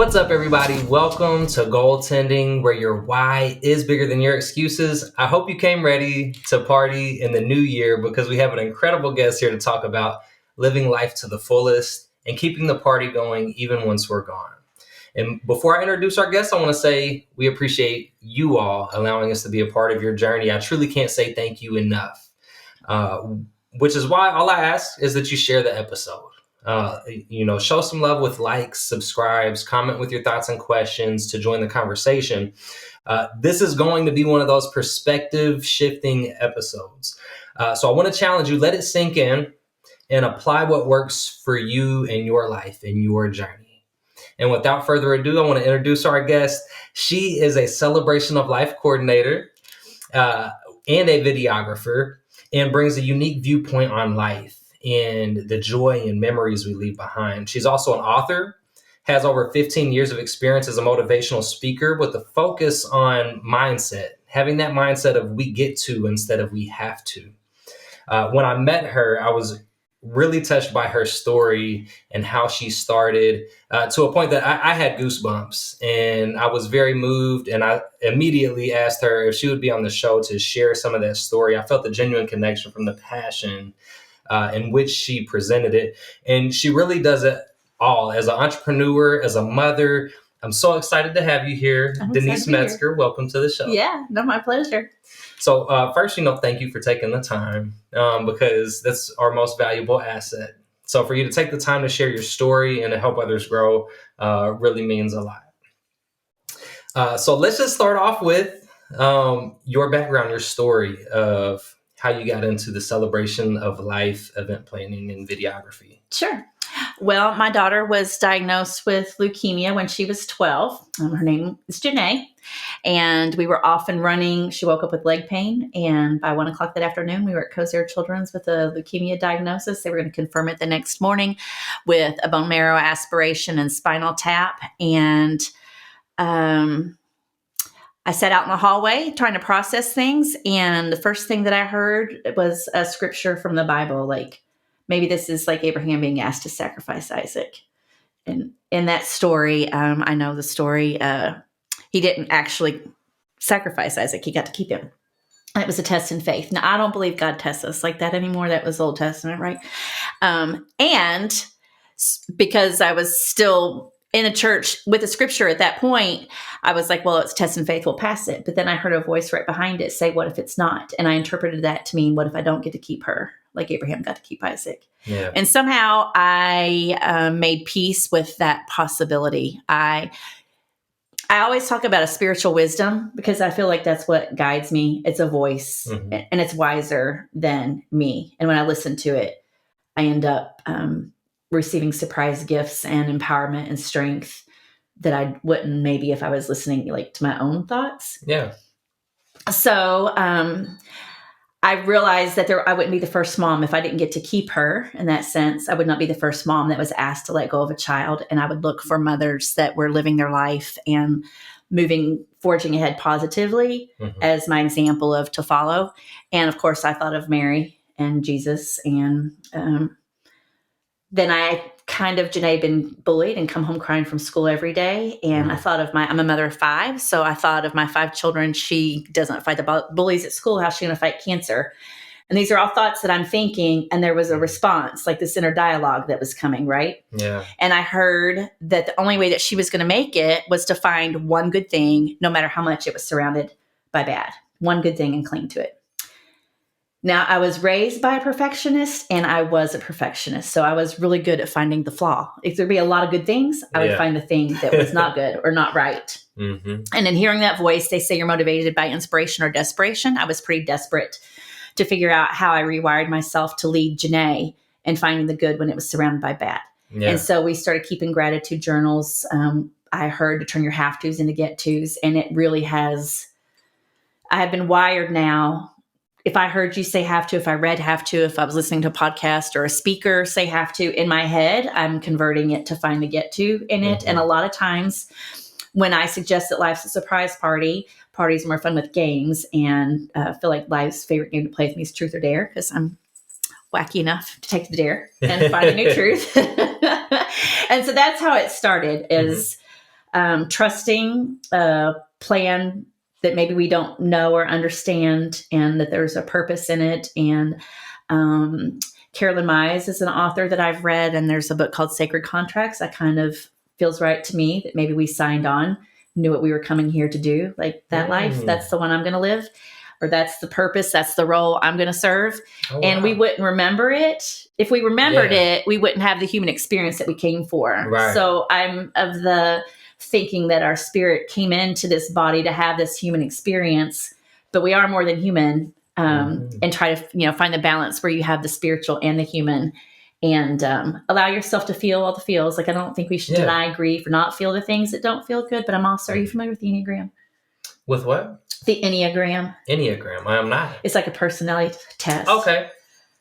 What's up, everybody? Welcome to Goaltending, where your why is bigger than your excuses. I hope you came ready to party in the new year because we have an incredible guest here to talk about living life to the fullest and keeping the party going even once we're gone. And before I introduce our guest, I want to say we appreciate you all allowing us to be a part of your journey. I truly can't say thank you enough, which is why all I ask is that you share the episode. Show some love with likes, subscribes, comment with your thoughts and questions to join the conversation. This is going to be one of those perspective shifting episodes. So I want to challenge you, let it sink in and apply what works for you in your life, in your journey. And without further ado, I want to introduce our guest. She is a celebration of life coordinator and a videographer and brings a unique viewpoint on life and the joy and memories we leave behind. She's also an author, has over 15 years of experience as a motivational speaker with a focus on mindset, having that mindset of we get to instead of we have to. When I met her, I was really touched by her story and how she started to a point that I had goosebumps, and I was very moved, and I immediately asked her if she would be on the show to share some of that story. I felt the genuine connection from the passion in which she presented it. And she really does it all as an entrepreneur, as a mother. I'm so excited to have you here. Denise Metzger, welcome to the show. Yeah, no, my pleasure. So first, thank you for taking the time because that's our most valuable asset. So for you to take the time to share your story and to help others grow really means a lot. So let's just start off with your background, your story of how you got into the celebration of life, event planning, and videography. Sure. Well, my daughter was diagnosed with leukemia when she was 12. Her name is Janae. And we were off and running. She woke up with leg pain. And by 1 o'clock that afternoon, we were at Cozier Children's with a leukemia diagnosis. They were going to confirm it the next morning with a bone marrow aspiration and spinal tap. And I sat out in the hallway trying to process things. And the first thing that I heard was a scripture from the Bible, like maybe this is like Abraham being asked to sacrifice Isaac. And in that story, I know the story, he didn't actually sacrifice Isaac. He got to keep him. It was a test in faith. Now, I don't believe God tests us like that anymore. That was Old Testament, right? And because I was still in a church with a scripture at that point, I was like, well, it's test and faith, we'll pass it. But then I heard a voice right behind it say, what if it's not? And I interpreted that to mean, what if I don't get to keep her, like Abraham got to keep Isaac? Yeah. And somehow I made peace with that possibility. I always talk about a spiritual wisdom because I feel like that's what guides me. It's a voice, and it's wiser than me. And when I listen to it, I end up receiving surprise gifts and empowerment and strength that I wouldn't maybe if I was listening like to my own thoughts. Yeah. So I realized that I wouldn't be the first mom if I didn't get to keep her. In that sense, I would not be the first mom that was asked to let go of a child. And I would look for mothers that were living their life and forging ahead positively as my example of to follow. And of course, I thought of Mary and Jesus, and then I Janae had been bullied and come home crying from school every day. And I thought of I'm a mother of 5. So I thought of my 5 children. She doesn't fight the bullies at school. How's she going to fight cancer? And these are all thoughts that I'm thinking. And there was a response, like this inner dialogue that was coming, right? Yeah. And I heard that the only way that she was going to make it was to find one good thing, no matter how much it was surrounded by bad. One good thing and cling to it. Now, I was raised by a perfectionist, and I was a perfectionist. So I was really good at finding the flaw. If there'd be a lot of good things, I would find the thing that was not good or not right. And in hearing that voice, they say you're motivated by inspiration or desperation. I was pretty desperate to figure out how I rewired myself to lead Janae and finding the good when it was surrounded by bad. Yeah. And so we started keeping gratitude journals. I heard to turn your have-tos into get-tos, and it really has. I have been wired now. If I heard you say have to, if I read have to, if I was listening to a podcast or a speaker say have to, in my head, I'm converting it to find the get to in it. And a lot of times when I suggest that life's a surprise party, parties are more fun with games, and I feel like life's favorite game to play with me is truth or dare, because I'm wacky enough to take the dare and find a new truth. And so that's how it started is trusting a plan that maybe we don't know or understand, and that there's a purpose in it. And Carolyn Mize is an author that I've read, and there's a book called Sacred Contracts that kind of feels right to me, that maybe we signed on, knew what we were coming here to do, like that life, that's the one I'm going to live, or that's the purpose, that's the role I'm going to serve. Oh, and wow. We wouldn't remember it. If we remembered it, we wouldn't have the human experience that we came for. Right. So I'm of the thinking that our spirit came into this body to have this human experience, but we are more than human, and try to, find the balance where you have the spiritual and the human, and allow yourself to feel all the feels. Like, I don't think we should deny grief or not feel the things that don't feel good, but I'm also, are you familiar with the Enneagram? With what? The Enneagram. Enneagram. I am not. It's like a personality test. Okay.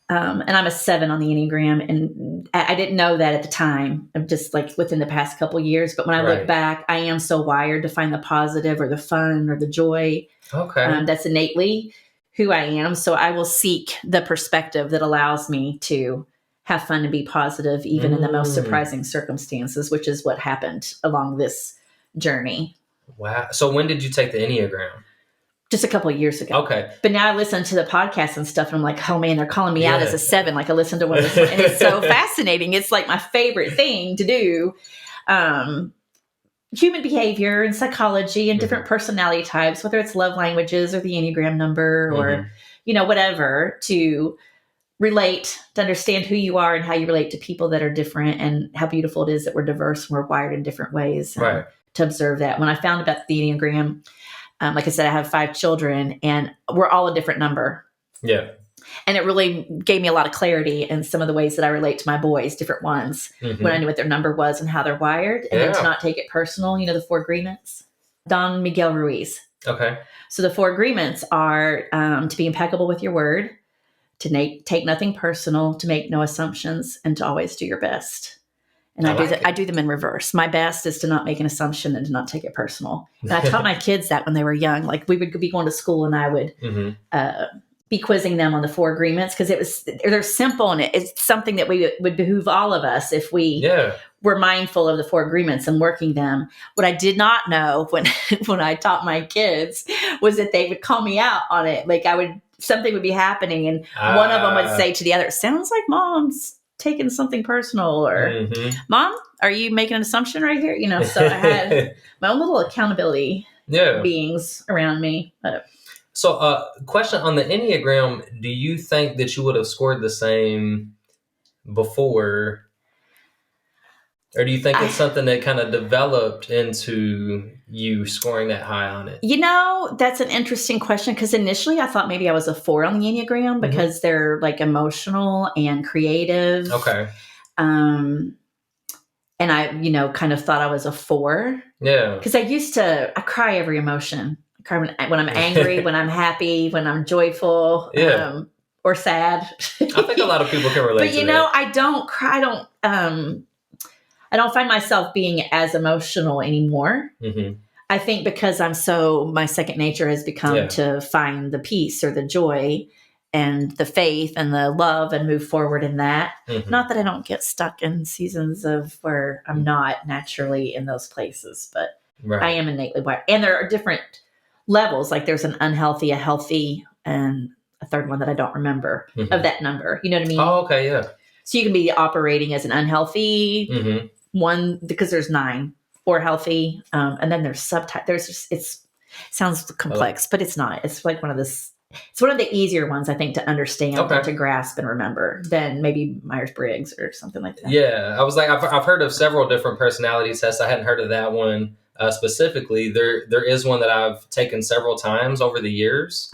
And I'm a 7 on the Enneagram, and I didn't know that at the time. I'm just like within the past couple of years. But when I look back, I am so wired to find the positive or the fun or the joy. Okay. That's innately who I am. So I will seek the perspective that allows me to have fun and be positive, even in the most surprising circumstances, which is what happened along this journey. Wow. So when did you take the Enneagram? Just a couple of years ago. Okay. But now I listen to the podcast and stuff, and I'm like, oh man, they're calling me out as a 7. Like, I listened to one of this, and it's so fascinating. It's like my favorite thing to do. Human behavior and psychology and different personality types, whether it's love languages or the Enneagram number or, whatever, to relate, to understand who you are and how you relate to people that are different, and how beautiful it is that we're diverse and we're wired in different ways. Right. To observe that. When I found about the Enneagram, like I said, I have 5 children, and we're all a different number. Yeah. And it really gave me a lot of clarity in some of the ways that I relate to my boys, different ones, when I knew what their number was and how they're wired, and then to not take it personal. The 4 agreements. Don Miguel Ruiz. Okay. So the 4 agreements are to be impeccable with your word, to take nothing personal, to make no assumptions, and to always do your best. And I do them in reverse. My best is to not make an assumption and to not take it personal. And I taught my kids that when they were young. Like, we would be going to school, and I would be quizzing them on the 4 agreements, because they're simple, and it's something that would behoove all of us if we were mindful of the 4 agreements and working them. What I did not know when I taught my kids was that they would call me out on it. Like, something would be happening, and one of them would say to the other, "It sounds like Mom's taking something personal," or "Mom, are you making an assumption right here?" So I had my own little accountability beings around me. So, question on the Enneagram: do you think that you would have scored the same before, or do you think it's something that kind of developed into you scoring that high on it? That's an interesting question, because initially I thought maybe I was a 4 on the Enneagram, because they're like emotional and creative. Okay. And I, kind of thought I was a 4. Yeah. Because I cry every emotion. I cry when I'm angry, when I'm happy, when I'm joyful, or sad. I think a lot of people can relate to that. I don't cry. I don't find myself being as emotional anymore. I think because my second nature has become to find the peace or the joy and the faith and the love and move forward in that. Not that I don't get stuck in seasons of where I'm not naturally in those places, but I am innately wired. And there are different levels. Like, there's an unhealthy, a healthy, and a third one that I don't remember of that number. You know what I mean? Oh, okay, yeah. So you can be operating as an unhealthy one, because there's 9, or healthy, and then there's subtype. It sounds complex, but it's not. It's like it's one of the easier ones, I think, to understand and to grasp and remember than maybe Myers-Briggs or something like that. Yeah, I was like, I've heard of several different personality tests. I hadn't heard of that one specifically. There is one that I've taken several times over the years,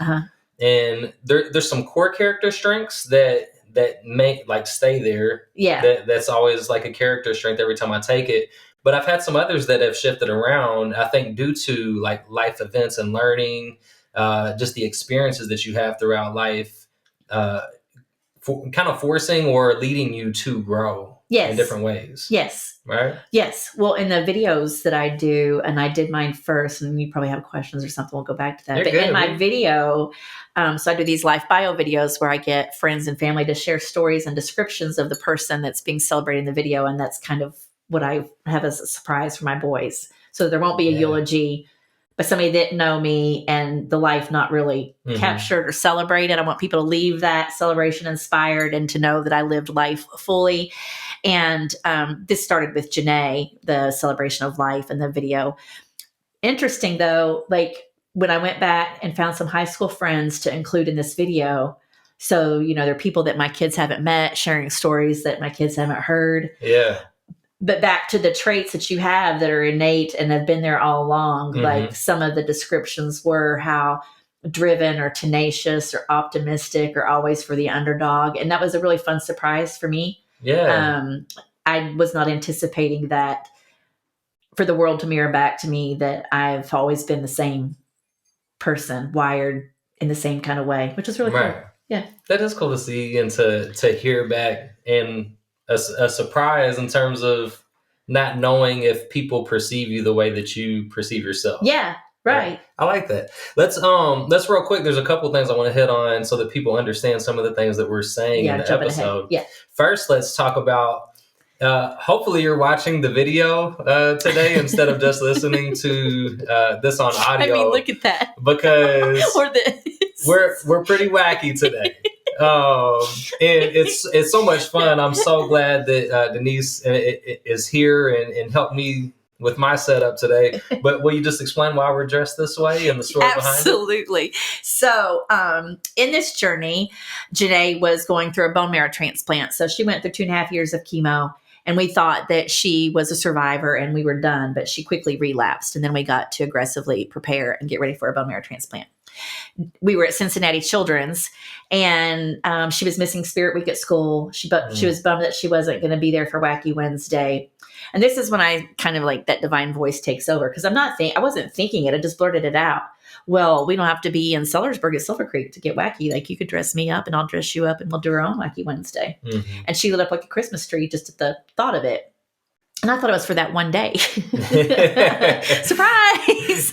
and there's some core character strengths that may stay there. Yeah. That's always like a character strength every time I take it. But I've had some others that have shifted around, I think, due to like life events and learning, just the experiences that you have throughout life, kind of forcing or leading you to grow in different ways. Yes. Right? Yes. Well, in the videos that I do, and I did mine first, and you probably have questions or something, we'll go back to that. But in my video, so I do these life bio videos where I get friends and family to share stories and descriptions of the person that's being celebrated in the video. And that's kind of what I have as a surprise for my boys. So there won't be a eulogy, but somebody didn't know me and the life not really captured or celebrated. I want people to leave that celebration inspired and to know that I lived life fully. And this started with Janae, the celebration of life and the video. Interesting though, like when I went back and found some high school friends to include in this video. So, there are people that my kids haven't met, sharing stories that my kids haven't heard. Yeah. But back to the traits that you have that are innate and have been there all along, like some of the descriptions were how driven or tenacious or optimistic or always for the underdog. And that was a really fun surprise for me. Yeah. I was not anticipating that, for the world to mirror back to me that I've always been the same person, wired in the same kind of way, which is really cool. Yeah. That is cool to see and to hear back, and a surprise in terms of not knowing if people perceive you the way that you perceive yourself. Yeah. Right. I like that. Let's real quick. There's a couple things I want to hit on so that people understand some of the things that we're saying in the episode. Ahead. Yeah. First, let's talk about, hopefully you're watching the video today instead of just listening to this on audio. I mean, look at that. Because or this. we're pretty wacky today. And it's so much fun. I'm so glad that Denise is here and helped me with my setup today. But will you just explain why we're dressed this way and the story behind it? Absolutely. So in this journey, Janae was going through a bone marrow transplant. So she went through 2.5 years of chemo. And we thought that she was a survivor and we were done, but she quickly relapsed. And then we got to aggressively prepare and get ready for a bone marrow transplant. We were at Cincinnati Children's, and she was missing Spirit Week at school. She was bummed that she wasn't going to be there for Wacky Wednesday. And this is when I kind of like that divine voice takes over, because I wasn't thinking it. I just blurted it out. Well, we don't have to be in Sellersburg at Silver Creek to get wacky. Like, you could dress me up and I'll dress you up and we'll do our own Wacky Wednesday. And she lit up like a Christmas tree just at the thought of it. And I thought it was for that one day. Surprise!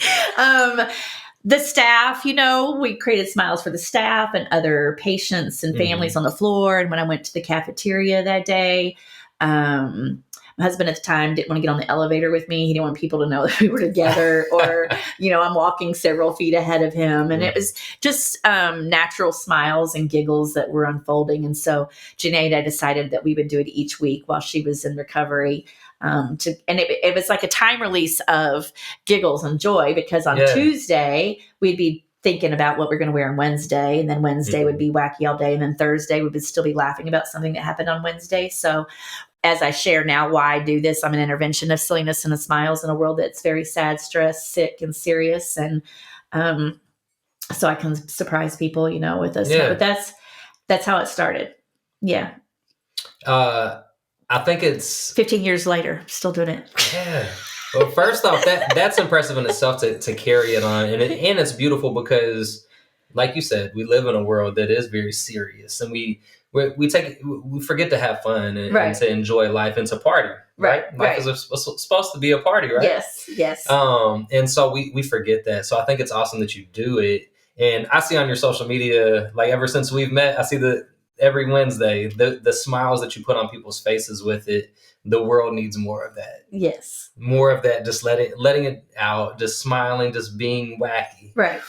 The staff, we created smiles for the staff and other patients and families on the floor. And when I went to the cafeteria that day, my husband at the time didn't want to get on the elevator with me. He didn't want people to know that we were together, or, I'm walking several feet ahead of him. And it was just natural smiles and giggles that were unfolding. And so Janae and I decided that we would do it each week while she was in recovery. And it was like a time release of giggles and joy, because on Tuesday we'd be thinking about what we're going to wear on Wednesday, and then Wednesday would be wacky all day, and then Thursday we would still be laughing about something that happened on Wednesday. So as I share now why I do this, I'm an intervention of silliness and smiles in a world that's very sad, stressed, sick, and serious. And so I can surprise people, with us. But that's how it started. Yeah. I think it's 15 years later, still doing it. Yeah. Well, first off, that's impressive in itself to carry it on. And it's beautiful because, like you said, we live in a world that is very serious, and we forget to have fun and to enjoy life and to party. Right. Life is supposed to be a party, right? Yes. And so we forget that. So I think it's awesome that you do it. And I see on your social media, like ever since we've met, I see every Wednesday, the smiles that you put on people's faces with it. The world needs more of that. Yes. More of that, just letting it out, just smiling, just being wacky. Right.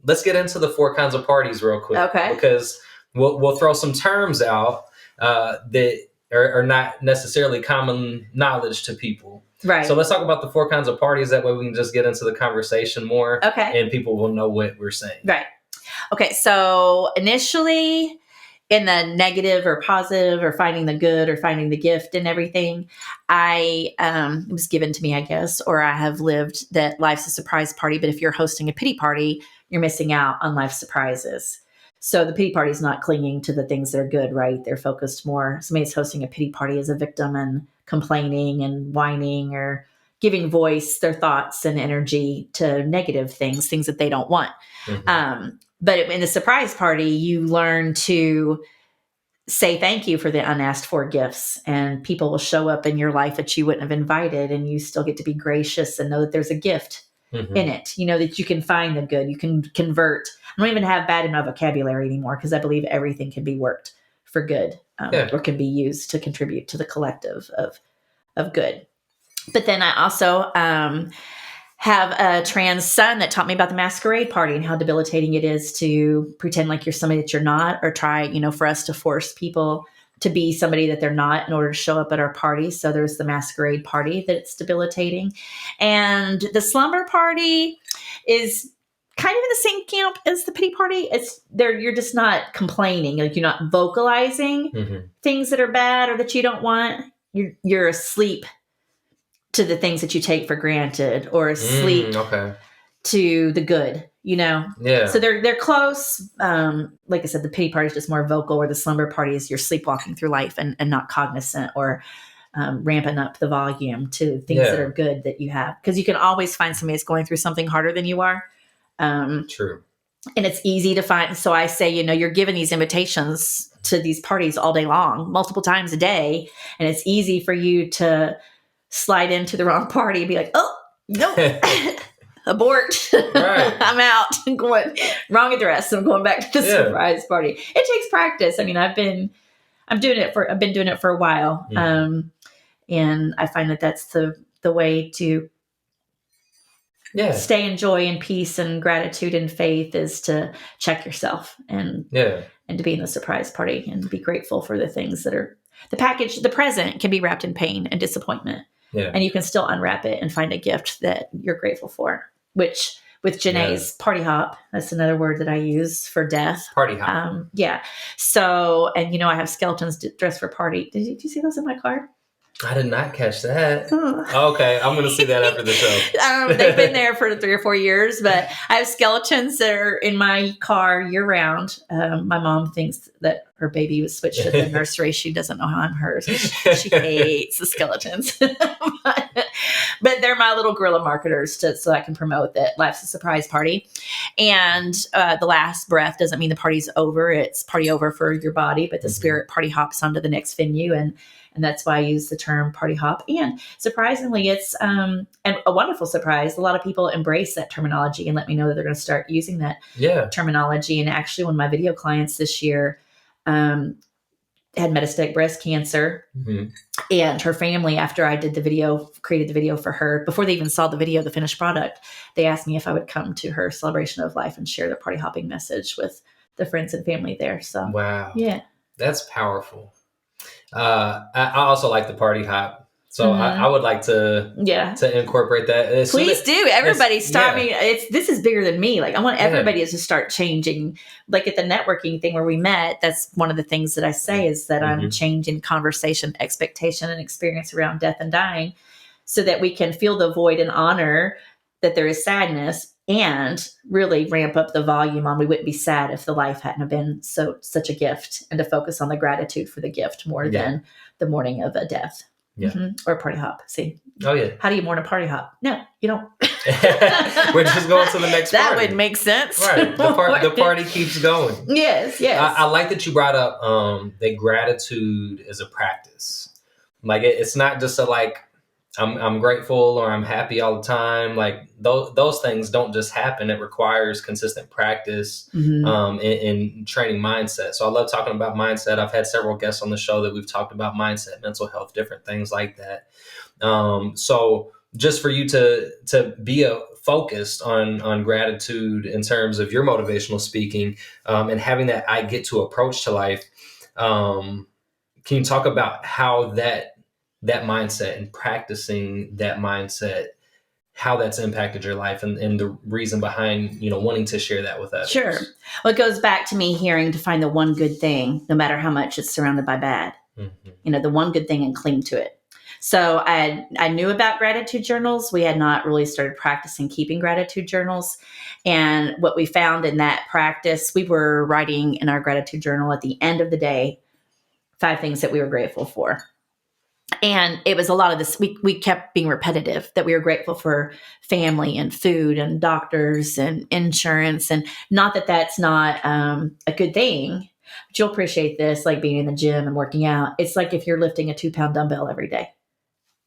Let's get into the 4 kinds of parties real quick. Okay. Because we'll throw some terms out that are not necessarily common knowledge to people. Right. So let's talk about the 4 kinds of parties. That way we can just get into the conversation more. Okay. And people will know what we're saying. Right. Okay. So initially, in the negative or positive or finding the good or finding the gift and everything, it was given to me, I guess, or I have lived that life's a surprise party. But if you're hosting a pity party, you're missing out on life's surprises. So the pity party is not clinging to the things that are good, right? They're focused more. Somebody's hosting a pity party as a victim and complaining and whining or giving voice, their thoughts and energy to negative things that they don't want. But in the surprise party, you learn to say thank you for the unasked for gifts, and people will show up in your life that you wouldn't have invited, and you still get to be gracious and know that there's a gift in it. That you can find the good, you can convert. I don't even have bad in my vocabulary anymore, because I believe everything can be worked for good or can be used to contribute to the collective of good. But then I also have a trans son that taught me about the masquerade party and how debilitating it is to pretend like you're somebody that you're not, or try, for us to force people to be somebody that they're not in order to show up at our party. So there's the masquerade party that's debilitating. And the slumber party is kind of in the same camp as the pity party. It's there, you're just not complaining, like you're not vocalizing things that are bad or that you don't want. You're asleep to the things that you take for granted, or asleep to the good, Yeah. So they're close. Like I said, the pity party is just more vocal, where the slumber party is you're sleepwalking through life and not cognizant, or ramping up the volume to things that are good that you have. Because you can always find somebody that's going through something harder than you are. True. And it's easy to find. So I say, you're given these invitations to these parties all day long, multiple times a day. And it's easy for you to slide into the wrong party and be like, oh, no, abort. Right. I'm out. I'm going wrong address. I'm going back to the surprise party. It takes practice. I mean, I've been doing it for a while. And I find that that's the way to stay in joy and peace and gratitude and faith, is to check yourself and to be in the surprise party and be grateful for the things that are the package. The present can be wrapped in pain and disappointment. Yeah. And you can still unwrap it and find a gift that you're grateful for, which with Janae's party hop, that's another word that I use for death. Party hop. So, and I have skeletons dressed for party. Did you see those in my car? I did not catch that. Okay, I'm going to see that after the show. They've been there for 3 or 4 years, but I have skeletons that are in my car year round. My mom thinks that her baby was switched at the nursery. She doesn't know how I'm hers. She hates the skeletons. But they're my little guerrilla marketers so I can promote that life's a surprise party. And the last breath doesn't mean the party's over. It's party over for your body, but the spirit party hops onto the next venue. And that's why I use the term party hop. And surprisingly, it's and a wonderful surprise. A lot of people embrace that terminology and let me know that they're going to start using that terminology. And actually, one of my video clients this year had metastatic breast cancer. And her family, after I did the video, created the video for her, before they even saw the video, the finished product, they asked me if I would come to her celebration of life and share the party hopping message with the friends and family there. So, wow. Yeah. That's powerful. I also like the party hop. So I would like to incorporate that. Please do. Everybody start me. This is bigger than me. Like, I want everybody to start changing. Like at the networking thing where we met, that's one of the things that I say is that I'm changing conversation, expectation, and experience around death and dying, so that we can feel the void and honor that there is sadness, and really ramp up the volume on we wouldn't be sad if the life hadn't have been such a gift, and to focus on the gratitude for the gift more than the mourning of a death. Or a party hop. See? Oh, yeah. How do you mourn a party hop? No, you don't. We're just going to the next party. That would make sense. Right. The party keeps going. Yes. I like that you brought up that gratitude is a practice. Like, it's not just I'm grateful or I'm happy all the time. Like those things don't just happen. It requires consistent practice in training mindset. So I love talking about mindset. I've had several guests on the show that we've talked about mindset, mental health, different things like that. So just for you to be focused on gratitude in terms of your motivational speaking, and having that I get to approach to life. Can you talk about how that mindset and practicing that mindset, how that's impacted your life, and the reason behind, wanting to share that with others? Sure. Well, it goes back to me hearing to find the one good thing, no matter how much it's surrounded by bad, the one good thing, and cling to it. So I knew about gratitude journals. We had not really started practicing keeping gratitude journals. And what we found in that practice, we were writing in our gratitude journal at the end of the day, 5 things that we were grateful for. And it was a lot of this. We kept being repetitive, that we were grateful for family and food and doctors and insurance. And not that that's not a good thing, but you'll appreciate this, like being in the gym and working out. It's like if you're lifting a 2-pound dumbbell every day.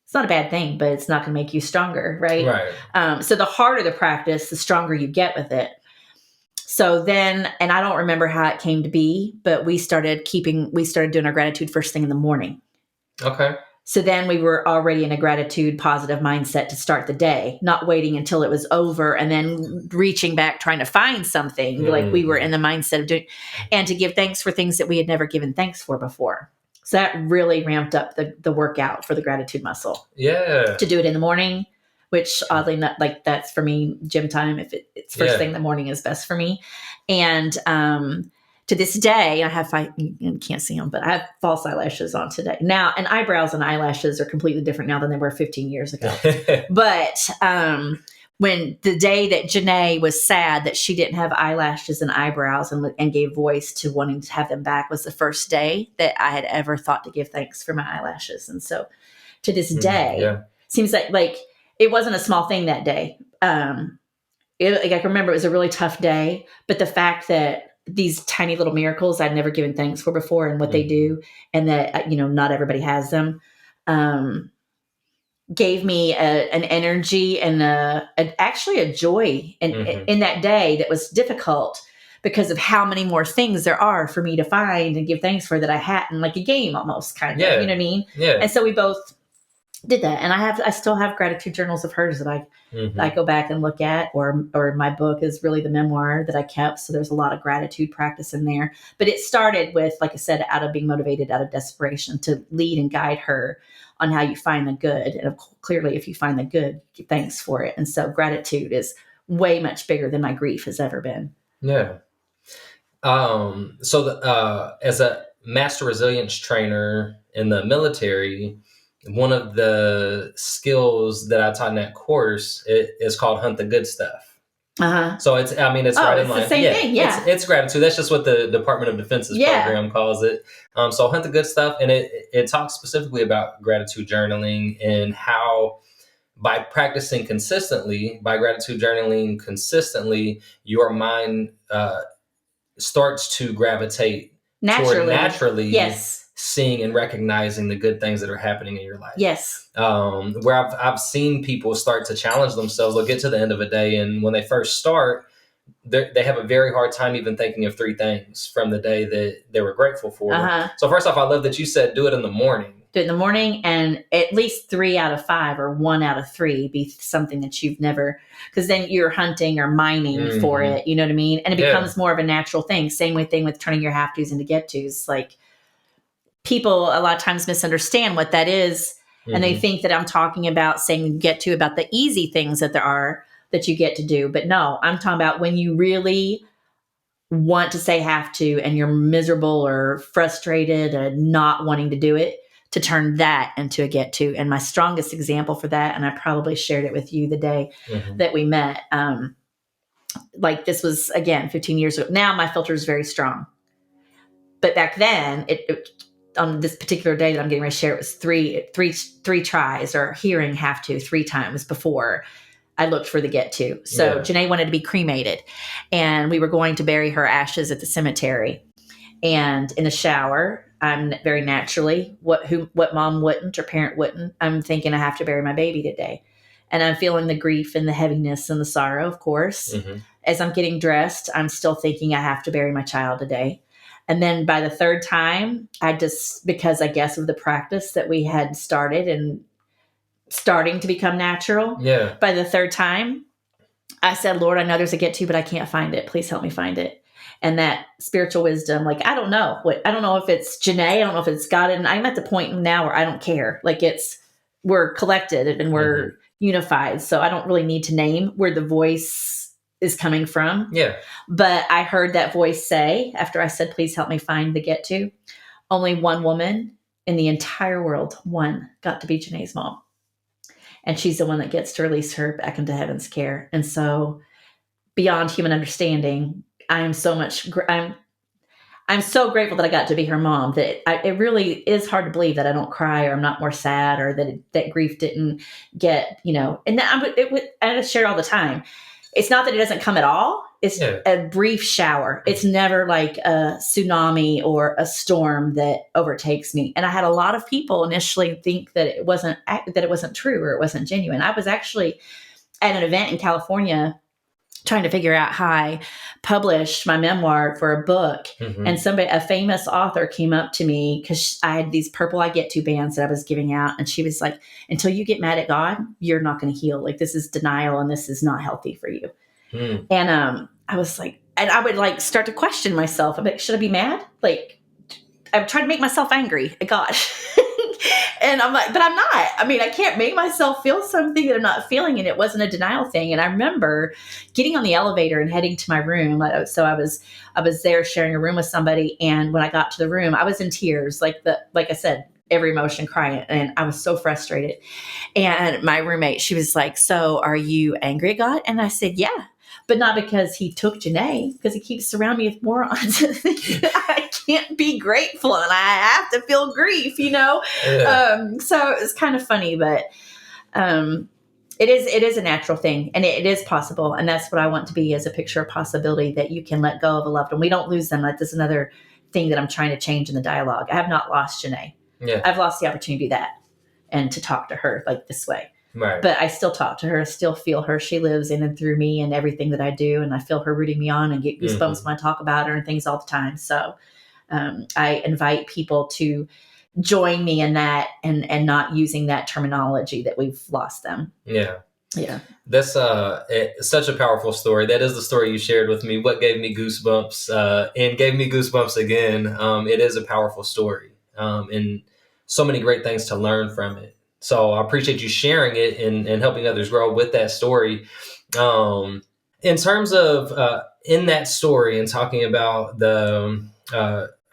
It's not a bad thing, but it's not going to make you stronger, right? Right. So the harder the practice, the stronger you get with it. So then, and I don't remember how it came to be, but we started doing our gratitude first thing in the morning. Okay. So then we were already in a gratitude, positive mindset to start the day, not waiting until it was over and then reaching back, trying to find something. Like we were in the mindset of doing, and to give thanks for things that we had never given thanks for before. So that really ramped up the workout for the gratitude muscle. Yeah. To do it in the morning, which oddly not, like that's for me gym time. If it's first thing in the morning is best for me. And to this day, you can't see them, but I have false eyelashes on today now, and eyebrows and eyelashes are completely different now than they were 15 years ago. But when the day that Janae was sad that she didn't have eyelashes and eyebrows and gave voice to wanting to have them back was the first day that I had ever thought to give thanks for my eyelashes. And so to this day, seems like it wasn't a small thing that day. I remember it was a really tough day, but the fact that these tiny little miracles I'd never given thanks for before and what they do, and that, not everybody has them, gave me an energy and actually a joy in that day that was difficult because of how many more things there are for me to find and give thanks for that I hadn't, like a game almost kind of, you know what I mean? Yeah. And so we both did that. And I still have gratitude journals of hers that I go back and look at, or my book is really the memoir that I kept. So there's a lot of gratitude practice in there, but it started with, like I said, out of being motivated, out of desperation to lead and guide her on how you find the good. And clearly if you find the good, give thanks for it. And so gratitude is way much bigger than my grief has ever been. Yeah. So as a master resilience trainer in the military, one of the skills that I taught in that course is called Hunt the Good Stuff. So it's right in line. The same thing. Yeah. It's gratitude. That's just what the Department of Defense's program calls it. So Hunt the Good Stuff. And it talks specifically about gratitude journaling and how by practicing consistently, by gratitude journaling consistently, your mind starts to gravitate naturally yes, seeing and recognizing the good things that are happening in your life. Yes. Where I've seen people start to challenge themselves. They'll get to the end of a day, and when they first start, they have a very hard time even thinking of 3 things from the day that they were grateful for. So first off, I love that you said do it in the morning. Do it in the morning, and at least 3 out of 5 or 1 out of 3 be something that you've never, because then you're hunting or mining for it. You know what I mean? And it becomes more of a natural thing. Same thing with turning your have tos into get tos. Like, people a lot of times misunderstand what that is. And they think that I'm talking about saying get to about the easy things that there are that you get to do. But no, I'm talking about when you really want to say have to and you're miserable or frustrated and not wanting to do it, to turn that into a get to. And my strongest example for that, and I probably shared it with you the day that we met, like this was, again, 15 years ago. Now my filter is very strong. But back then, on this particular day that I'm getting ready to share, it was three tries, or hearing have to 3 times before I looked for the get to. So Janae wanted to be cremated, and we were going to bury her ashes at the cemetery. And in the shower, I'm very naturally, what mom wouldn't or parent wouldn't, I'm thinking I have to bury my baby today. And I'm feeling the grief and the heaviness and the sorrow, of course. As I'm getting dressed, I'm still thinking I have to bury my child today. And then by the 3rd time, because I guess of the practice that we had started and starting to become natural, by the 3rd time, I said, Lord, I know there's a get to, but I can't find it. Please help me find it. And that spiritual wisdom, like, I don't know if it's Janae, I don't know if it's God. And I'm at the point now where I don't care. Like, we're collected and we're unified. So I don't really need to name where the voice is coming from. But I heard that voice say, after I said, please help me find the get to, only one woman in the entire world, one, got to be Janae's mom. And she's the one that gets to release her back into heaven's care. And so beyond human understanding, I'm so grateful that I got to be her mom, that it really is hard to believe that I don't cry, or I'm not more sad, or that grief didn't get, and I share all the time. It's not that it doesn't come at all. It's a brief shower. It's never like a tsunami or a storm that overtakes me. And I had a lot of people initially think that it wasn't true, or it wasn't genuine. I was actually at an event in California trying to figure out how I published my memoir for a book. Mm-hmm. And a famous author came up to me because I had these Purple I Get To bands that I was giving out. And she was like, until you get mad at God, you're not going to heal. Like, this is denial and this is not healthy for you. Mm. And I was like, and I would like start to question myself. I'm like, should I be mad? Like, I'm trying to make myself angry at God. And I'm like, but I'm not. I mean, I can't make myself feel something that I'm not feeling. And it wasn't a denial thing. And I remember getting on the elevator and heading to my room. So I was there sharing a room with somebody. And when I got to the room, I was in tears, like I said, every emotion crying. And I was so frustrated. And my roommate, she was like, so are you angry at God? And I said, yeah. But not because he took Janae, because he keeps surrounding me with morons. I can't be grateful and I have to feel grief, Yeah. So it's kind of funny, but it is a natural thing and it is possible. And that's what I want to be, as a picture of possibility that you can let go of a loved one. We don't lose them. That's another thing that I'm trying to change in the dialogue. I have not lost Janae. Yeah. I've lost the opportunity to do that and to talk to her like this way. Right. But I still talk to her, I still feel her. She lives in and through me and everything that I do. And I feel her rooting me on and get goosebumps when I talk about her and things all the time. So I invite people to join me in that and not using that terminology that we've lost them. Yeah. Yeah. That's such a powerful story. That is the story you shared with me. What gave me goosebumps and gave me goosebumps again. It is a powerful story and so many great things to learn from it. So I appreciate you sharing it and helping others grow with that story. In terms of in that story and talking about the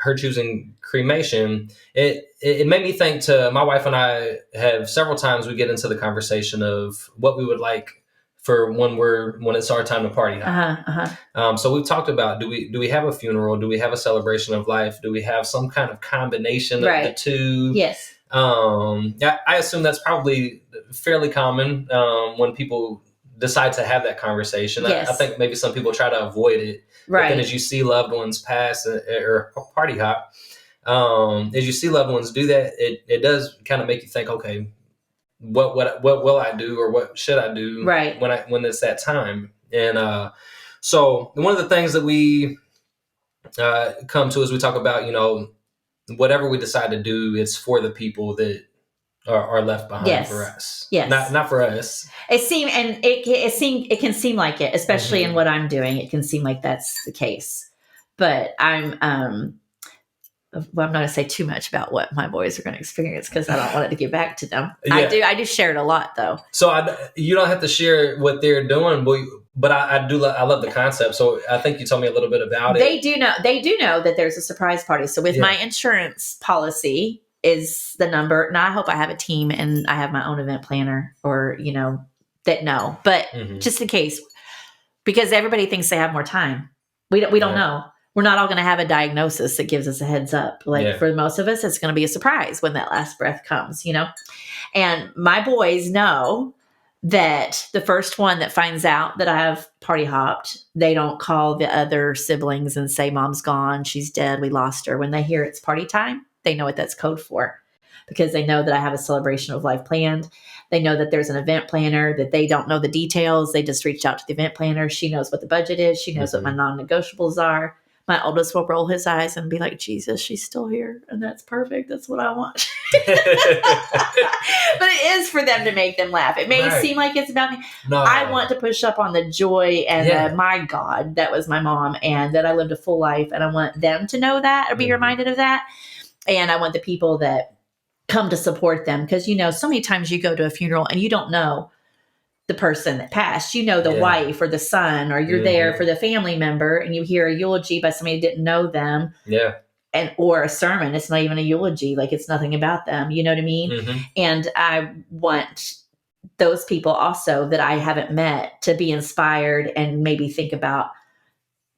her choosing cremation, it made me think to my wife and I have several times we get into the conversation of what we would like for when it's our time to party. So we've talked about, do we have a funeral? Do we have a celebration of life? Do we have some kind of combination of the two? Yes. I assume that's probably fairly common when people decide to have that conversation. Yes. I think maybe some people try to avoid it. Right. But then as you see loved ones pass or party hop, as you see loved ones do that, it does kind of make you think, okay, what will I do or what should I do when it's that time? And so one of the things that we come to is we talk about, whatever we decide to do, it's for the people that are left behind for us. Yes. Not for us. It can seem like it, especially in what I'm doing. It can seem like that's the case. But I'm not going to say too much about what my boys are going to experience because I don't want it to get back to them. Yeah. I do share it a lot though. So you don't have to share what they're doing, but I love the concept. So I think you told me a little bit about it. They do know that there's a surprise party. So with my insurance policy is the number. And I hope I have a team and I have my own event planner or, that know, but just in case, because everybody thinks they have more time. We don't know. We're not all going to have a diagnosis that gives us a heads up. For most of us, it's going to be a surprise when that last breath comes, and my boys know that the first one that finds out that I have party hopped, they don't call the other siblings and say, Mom's gone, she's dead, we lost her. When they hear it's party time, they know what that's code for because they know that I have a celebration of life planned. They know that there's an event planner, that they don't know the details. They just reached out to the event planner. She knows what the budget is. She knows what my non-negotiables are. My oldest will roll his eyes and be like, Jesus, she's still here. And that's perfect. That's what I want. But it is for them to make them laugh. It may seem like it's about me. No. I want to push up on the joy and my God, that was my mom and that I lived a full life. And I want them to know that or be reminded of that. And I want the people that come to support them. Because, so many times you go to a funeral and you don't know the person that passed, the wife or the son, or you're there for the family member and you hear a eulogy by somebody who didn't know them. Yeah. Or a sermon. It's not even a eulogy. Like it's nothing about them. You know what I mean? And I want those people also that I haven't met to be inspired and maybe think about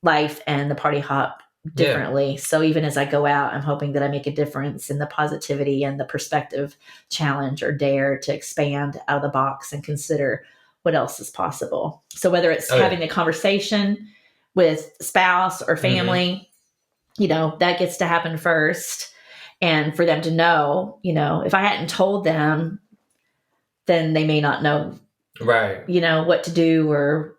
life and the party hop differently. So even as I go out, I'm hoping that I make a difference in the positivity and the perspective challenge or dare to expand out of the box and consider what else is possible. So whether it's having a conversation with spouse or family, that gets to happen first. And for them to know, if I hadn't told them, then they may not know, what to do or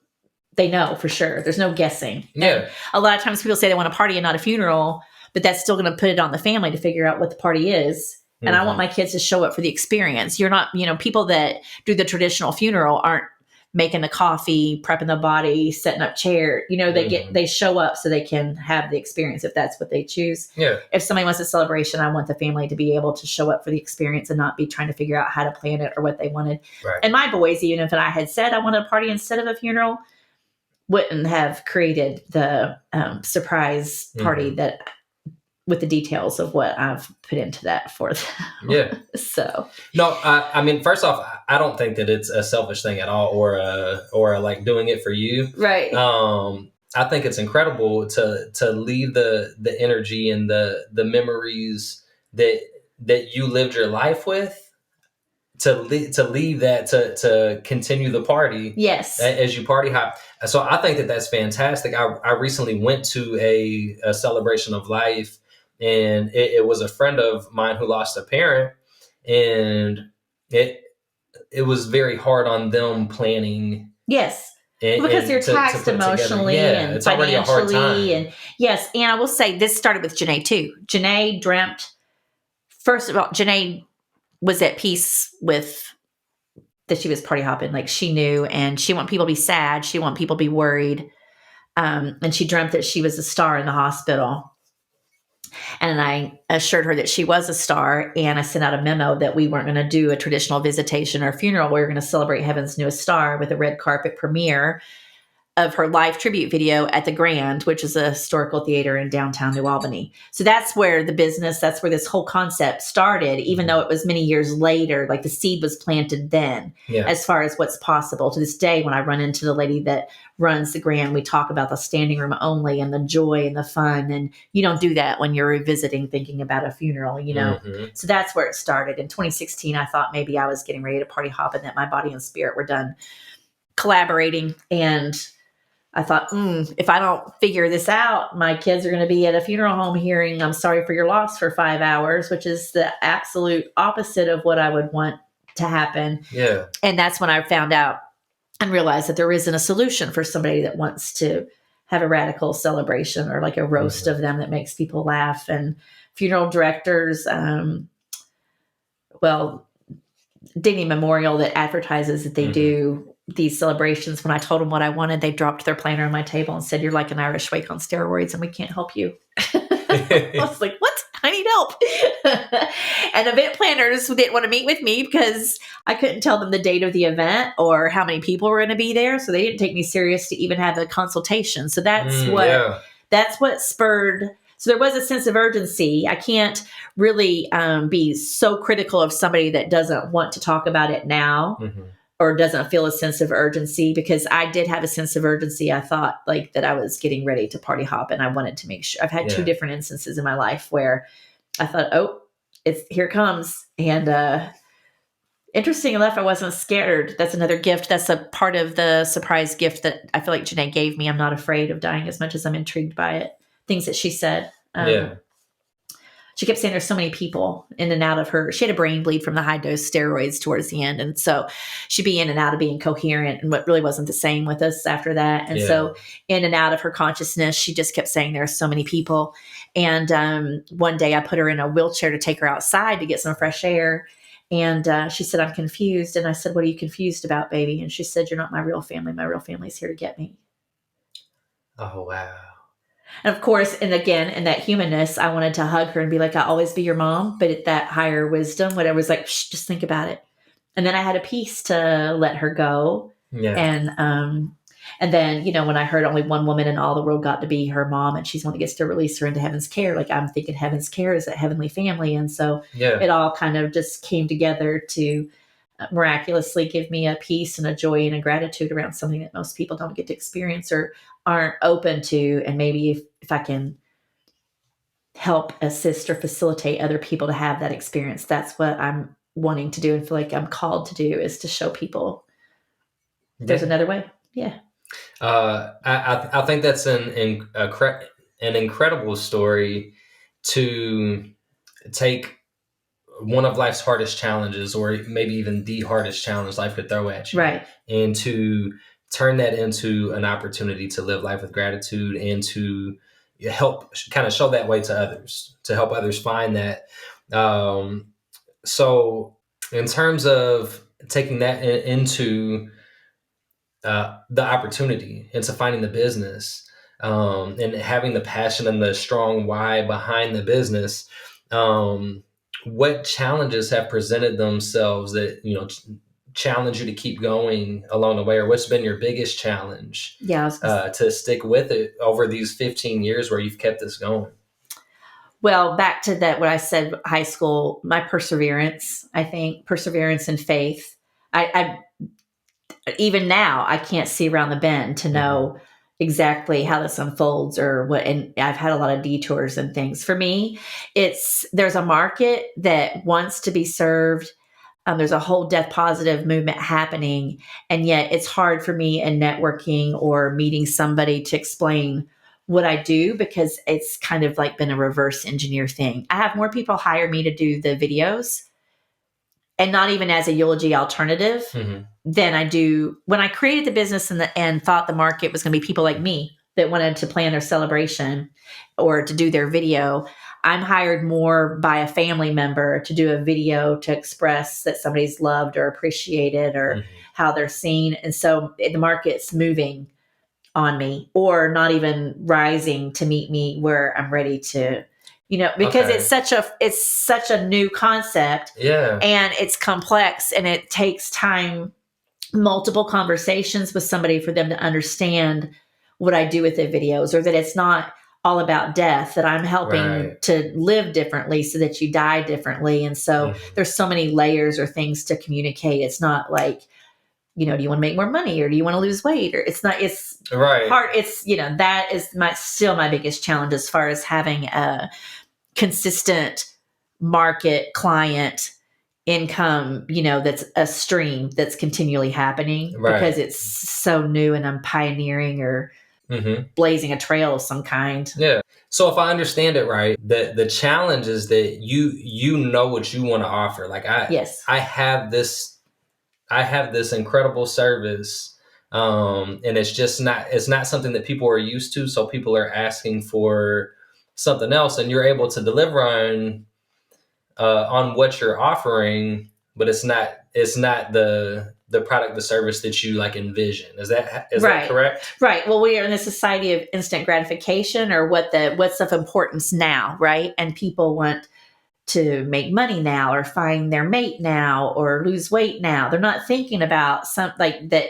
they know for sure. There's no guessing. Yeah. And a lot of times people say they want a party and not a funeral, but that's still going to put it on the family to figure out what the party is. And I want my kids to show up for the experience. You're not, people that do the traditional funeral aren't making the coffee, prepping the body, setting up chair. They show up so they can have the experience if that's what they choose. Yeah. If somebody wants a celebration, I want the family to be able to show up for the experience and not be trying to figure out how to plan it or what they wanted. Right. And my boys, even if I had said I wanted a party instead of a funeral, wouldn't have created the surprise party that with the details of what I've put into that for them. Yeah. So no, I mean, first off, I don't think that it's a selfish thing at all, or like doing it for you. Right. I think it's incredible to leave the energy and the memories that you lived your life with, to leave that to continue the party. Yes. As you party hop. So I think that's fantastic. I recently went to a celebration of life, and it was a friend of mine who lost a parent, and it was very hard on them planning. Yes. Because they're taxed emotionally and financially. And yes. And I will say this started with Janae too. Janae dreamt, first of all, Janae was at peace with that she was party hopping. Like she knew, and she want people to be sad. She want people to be worried. And she dreamt that she was a star in the hospital. And I assured her that she was a star. And I sent out a memo that we weren't going to do a traditional visitation or funeral. We were going to celebrate Heaven's Newest Star with a red carpet premiere of her live tribute video at the Grand, which is a historical theater in downtown New Albany. So that's where that's where this whole concept started, even though it was many years later. Like the seed was planted then, as far as what's possible. To this day, when I run into the lady that runs the Grand, we talk about the standing room only and the joy and the fun. And you don't do that when you're revisiting thinking about a funeral, So that's where it started. In 2016, I thought maybe I was getting ready to party hop and that my body and spirit were done collaborating. And I thought, if I don't figure this out, my kids are going to be at a funeral home hearing "I'm sorry for your loss" for 5 hours, which is the absolute opposite of what I would want to happen. Yeah. And that's when I found out and realized that there isn't a solution for somebody that wants to have a radical celebration or like a roast of them that makes people laugh. And funeral directors, Dignity Memorial that advertises that they do these celebrations. When I told them what I wanted, they dropped their planner on my table and said, "You're like an Irish wake on steroids and we can't help you." I was like, "What? I need help." And event planners didn't want to meet with me because I couldn't tell them the date of the event or how many people were going to be there. So they didn't take me serious to even have a consultation. So that's what spurred. So there was a sense of urgency. I can't really be so critical of somebody that doesn't want to talk about it now or doesn't feel a sense of urgency, because I did have a sense of urgency. I thought like that I was getting ready to party hop, and I wanted to make sure. I've had two different instances in my life where I thought, oh, here it comes. And interesting enough, I wasn't scared. That's another gift. That's a part of the surprise gift that I feel like Janae gave me. I'm not afraid of dying as much as I'm intrigued by it. Things that she said. She kept saying there's so many people in and out of her. She had a brain bleed from the high dose steroids towards the end. And so she'd be in and out of being coherent, and what really wasn't the same with us after that. And so in and out of her consciousness, she just kept saying there are so many people. And one day I put her in a wheelchair to take her outside to get some fresh air. And she said, "I'm confused." And I said, "What are you confused about, baby?" And she said, "You're not my real family. My real family's here to get me." Oh, wow. And of course, and again, in that humanness, I wanted to hug her and be like, "I'll always be your mom." But at that higher wisdom, whatever, was like, "Shh, just think about it." And then I had a peace to let her go. Yeah. And then, when I heard only one woman in all the world got to be her mom, and she's the one that gets to release her into heaven's care. Like, I'm thinking heaven's care is a heavenly family. And so it all kind of just came together to miraculously give me a peace and a joy and a gratitude around something that most people don't get to experience or aren't open to. And maybe if I can help assist or facilitate other people to have that experience, that's what I'm wanting to do and feel like I'm called to do, is to show people there's another way. Yeah. I think that's an incredible story to take one of life's hardest challenges, or maybe even the hardest challenge life could throw at you, right? And to turn that into an opportunity to live life with gratitude and to help kind of show that way to others, to help others find that. So in terms of taking that into the opportunity, into finding the business, and having the passion and the strong why behind the business, what challenges have presented themselves that, challenge you to keep going along the way, or what's been your biggest challenge to stick with it over these 15 years where you've kept this going? Well, back to that, what I said, high school, my perseverance, I think perseverance and faith. I even now, I can't see around the bend to know exactly how this unfolds or what. And I've had a lot of detours and things. For me, there's a market that wants to be served. There's a whole death positive movement happening. And yet it's hard for me in networking or meeting somebody to explain what I do, because it's kind of like been a reverse engineer thing. I have more people hire me to do the videos, and not even as a eulogy alternative, than I do when I created the business and thought the market was going to be people like me that wanted to plan their celebration or to do their video. I'm hired more by a family member to do a video to express that somebody's loved or appreciated or how they're seen. And so the market's moving on me, or not even rising to meet me where I'm ready to, because it's such a new concept, and it's complex, and it takes time, multiple conversations with somebody for them to understand what I do with the videos, or that it's not all about death, that I'm helping to live differently so that you die differently. And so there's so many layers or things to communicate. It's not like, do you want to make more money, or do you want to lose weight? Or it's not, it's hard. It's, that is still my biggest challenge as far as having a consistent market client income, that's a stream that's continually happening, because it's so new and I'm pioneering or blazing a trail of some kind. Yeah. So if I understand it right, the challenge is that you know what you want to offer. Like I have this incredible service, and it's not something that people are used to. So people are asking for something else, and you're able to deliver on what you're offering, but it's not the product, the service that you like envision. Is that correct? Right. Well, we are in a society of instant gratification, or what's of importance now, right? And people want to make money now, or find their mate now, or lose weight now. They're not thinking about something like that.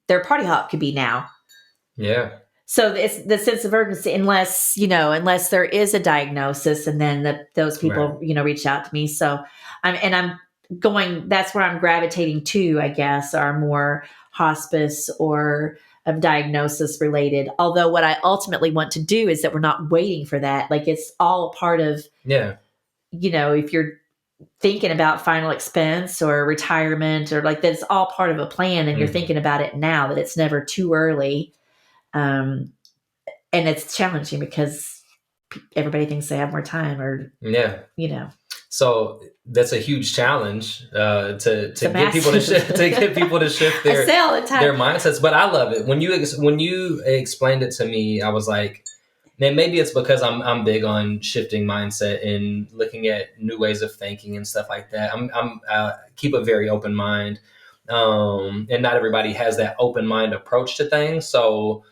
Their party hop could be now. Yeah. So it's the sense of urgency, unless there is a diagnosis, and then those people, reach out to me. So that's where I'm gravitating to, I guess, are more hospice or of diagnosis related. Although what I ultimately want to do is that we're not waiting for that. Like, it's all part of, if you're thinking about final expense or retirement, or like, that's all part of a plan, and you're thinking about it now, that it's never too early. And it's challenging because everybody thinks they have more time, or, So that's a huge challenge to get people to shift their mindsets. But I love it when you explained it to me. I was like, man, maybe it's because I'm big on shifting mindset and looking at new ways of thinking and stuff like that. I keep a very open mind, and not everybody has that open mind approach to things. So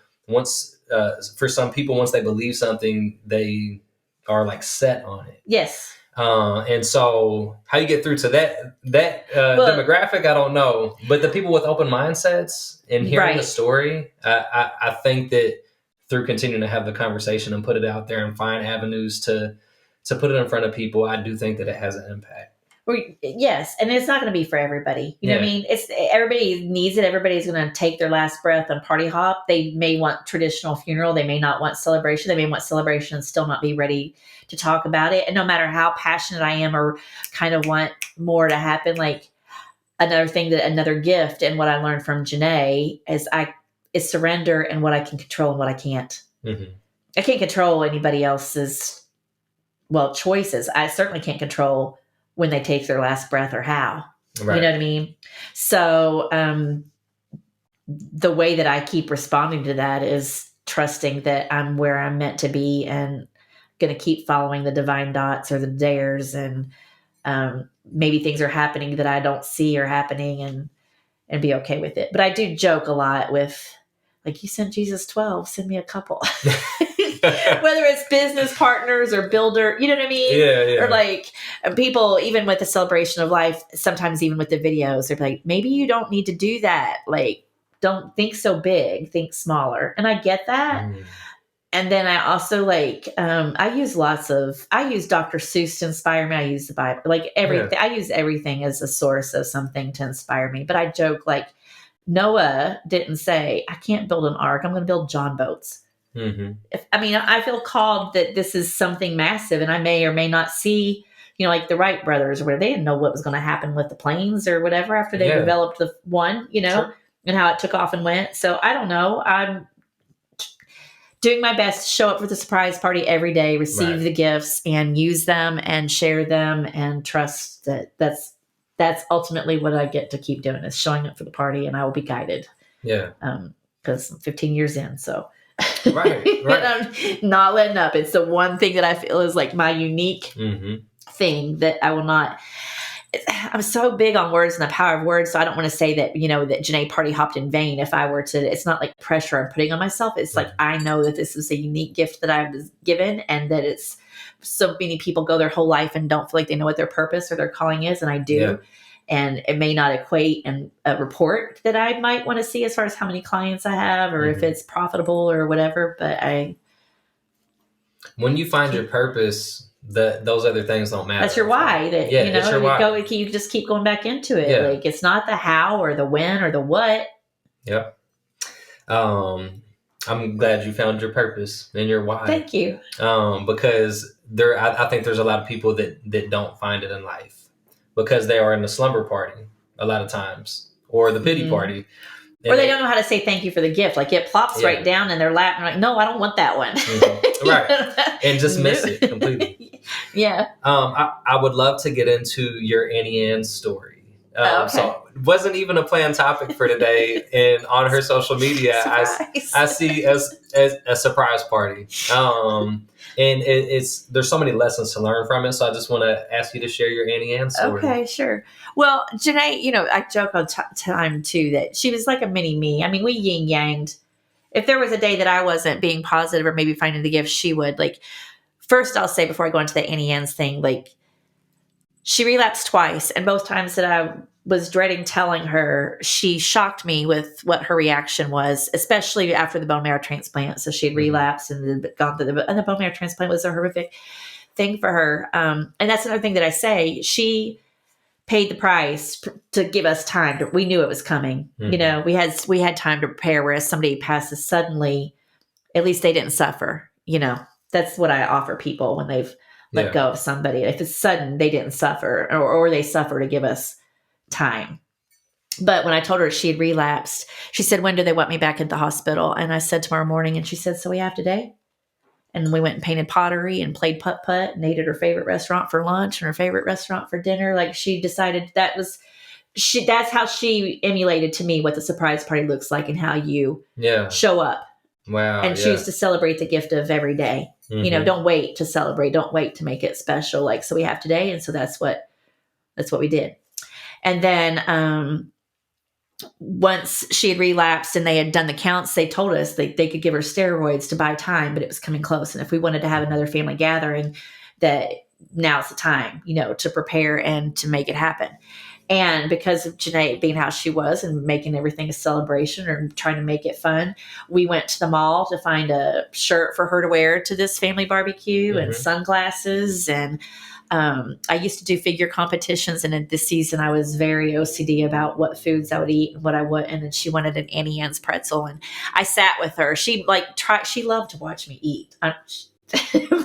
for some people, once they believe something, they are like set on it. Yes. And so how you get through to that demographic, I don't know. But the people with open mindsets and hearing the story, I think that through continuing to have the conversation and put it out there and find avenues to put it in front of people, I do think that it has an impact. Yes, and it's not going to be for everybody. You know what I mean? Everybody needs it. Everybody's going to take their last breath on party hop. They may want traditional funeral. They may not want celebration. They may want celebration and still not be ready to talk about it. And no matter how passionate I am or kind of want more to happen, like another gift, and what I learned from Janae is surrender, and what I can control and what I can't. I can't control anybody else's choices. I certainly can't control when they take their last breath or how. You know what I mean? So the way that I keep responding to that is trusting that I'm where I'm meant to be and going to keep following the divine dots or the dares. And maybe things are happening that I don't see are happening, and be okay with it. But I do joke a lot with, like, you sent Jesus 12, send me a couple. Whether it's business partners or builder, you know what I mean? Yeah. Or like people, even with the celebration of life, sometimes even with the videos, they're like, maybe you don't need to do that. Like, don't think so big, think smaller. And I get that. And then I also like, I use Dr. Seuss to inspire me. I use the Bible, like everything. I use everything as a source of something to inspire me. But I joke, like, Noah didn't say, I can't build an ark, I'm going to build John boats. I feel called that this is something massive, and I may or may not see, like the Wright brothers or whatever. They didn't know what was going to happen with the planes or whatever after they developed the one, Sure. and how it took off and went. So I don't know. I'm doing my best to show up for the surprise party every day, receive the gifts and use them and share them, and trust that that's ultimately what I get to keep doing, is showing up for the party, and I will be guided. Yeah. Because I'm 15 years in, so. Right. And I'm not letting up. It's the one thing that I feel is like my unique thing that I will not. I'm so big on words and the power of words, so I don't want to say that, that Janae party hopped in vain. If I were to, it's not like pressure I'm putting on myself. It's like, I know that this is a unique gift that I was given, and that it's so many people go their whole life and don't feel like they know what their purpose or their calling is, and I do. Yeah. And it may not equate in a report that I might want to see as far as how many clients I have or if it's profitable or whatever. But when you find your purpose, those other things don't matter. That's your why. That it's your why. You just keep going back into it. Yeah. Like, it's not the how or the when or the what. Yep. I'm glad you found your purpose and your why. Thank you. Because I think there's a lot of people that don't find it in life, because they are in the slumber party a lot of times, or the pity party. Or they don't know how to say thank you for the gift. Like, it plops right down in their lap, and they're like, no, I don't want that one. Right. And just miss it completely. Yeah. I would love to get into your Annie Ann's story. Okay. So it wasn't even a planned topic for today. And on her social media, I see as a surprise party. And there's so many lessons to learn from it. So I just want to ask you to share your Annie Ann story. Okay, sure. Well, Janae, I joke all the time too that she was like a mini me. I mean, we yin yanged. If there was a day that I wasn't being positive or maybe finding the gift, she would. Like, first I'll say before I go into the Annie Ann's thing, like, she relapsed twice, and both times that I was dreading telling her, she shocked me with what her reaction was, especially after the bone marrow transplant. So she had relapsed and gone through and the bone marrow transplant was a horrific thing for her. And that's another thing that I say. She paid the price to give us time. We knew it was coming. We had time to prepare, whereas somebody passes suddenly, at least they didn't suffer. That's what I offer people when they've let go of somebody. If it's sudden, they didn't suffer, or they suffer to give us time. But when I told her she had relapsed, she said, when do they want me back at the hospital? And I said, tomorrow morning. And she said, so we have today? And we went and painted pottery and played putt-putt and ate at her favorite restaurant for lunch and her favorite restaurant for dinner. Like, she decided that's how she emulated to me what the surprise party looks like and how you show up. Wow. And choose to celebrate the gift of every day. Don't wait to celebrate. Don't wait to make it special. Like, so we have today. And so that's what we did. And then once she had relapsed and they had done the counts, they told us they could give her steroids to buy time, but it was coming close. And if we wanted to have another family gathering, that now's the time, to prepare and to make it happen. And because of Janae being how she was and making everything a celebration or trying to make it fun, we went to the mall to find a shirt for her to wear to this family barbecue and sunglasses. And I used to do figure competitions. And in this season, I was very OCD about what foods I would eat and what I wouldn't. And she wanted an Annie Ann's pretzel. And I sat with her. She loved to watch me eat.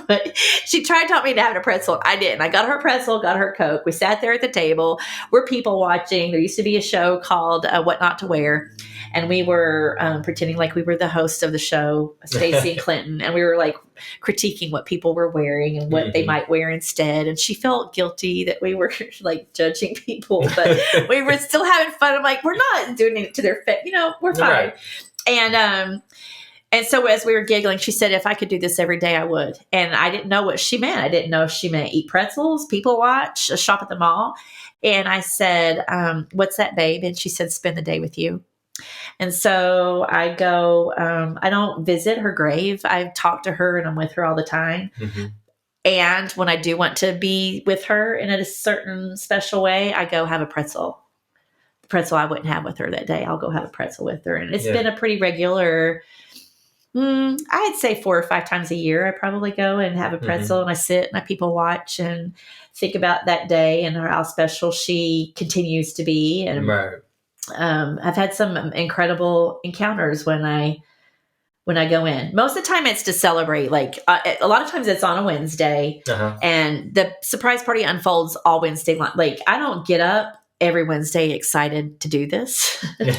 But she tried to taught me to have a pretzel. I didn't. I got her pretzel, got her Coke. We sat there at the table. We're people watching. There used to be a show called What Not to Wear. and we were pretending like we were the host of the show, Stacey and Clinton, and we were like critiquing what people were wearing and what they might wear instead. And she felt guilty that we were like judging people, but we were still having fun. I'm like, we're not doing it to their face, we're fine. Right. And so as we were giggling, she said, if I could do this every day, I would. And I didn't know what she meant. I didn't know if she meant eat pretzels, people watch, shop at the mall. And I said, what's that, babe? And she said, spend the day with you. And so I go, I don't visit her grave. I've talked to her and I'm with her all the time. Mm-hmm. And when I do want to be with her in a certain special way, I go have a pretzel. The pretzel I wouldn't have with her that day, I'll go have a pretzel with her. And it's been a pretty regular, I'd say 4 or 5 times a year, I probably go and have a pretzel and I sit and I people watch and think about that day and how special she continues to be. And I've had some incredible encounters when I go in. Most of the time it's to celebrate. Like a lot of times it's on a Wednesday and the surprise party unfolds all Wednesday. Like I don't get up every Wednesday excited to do this, but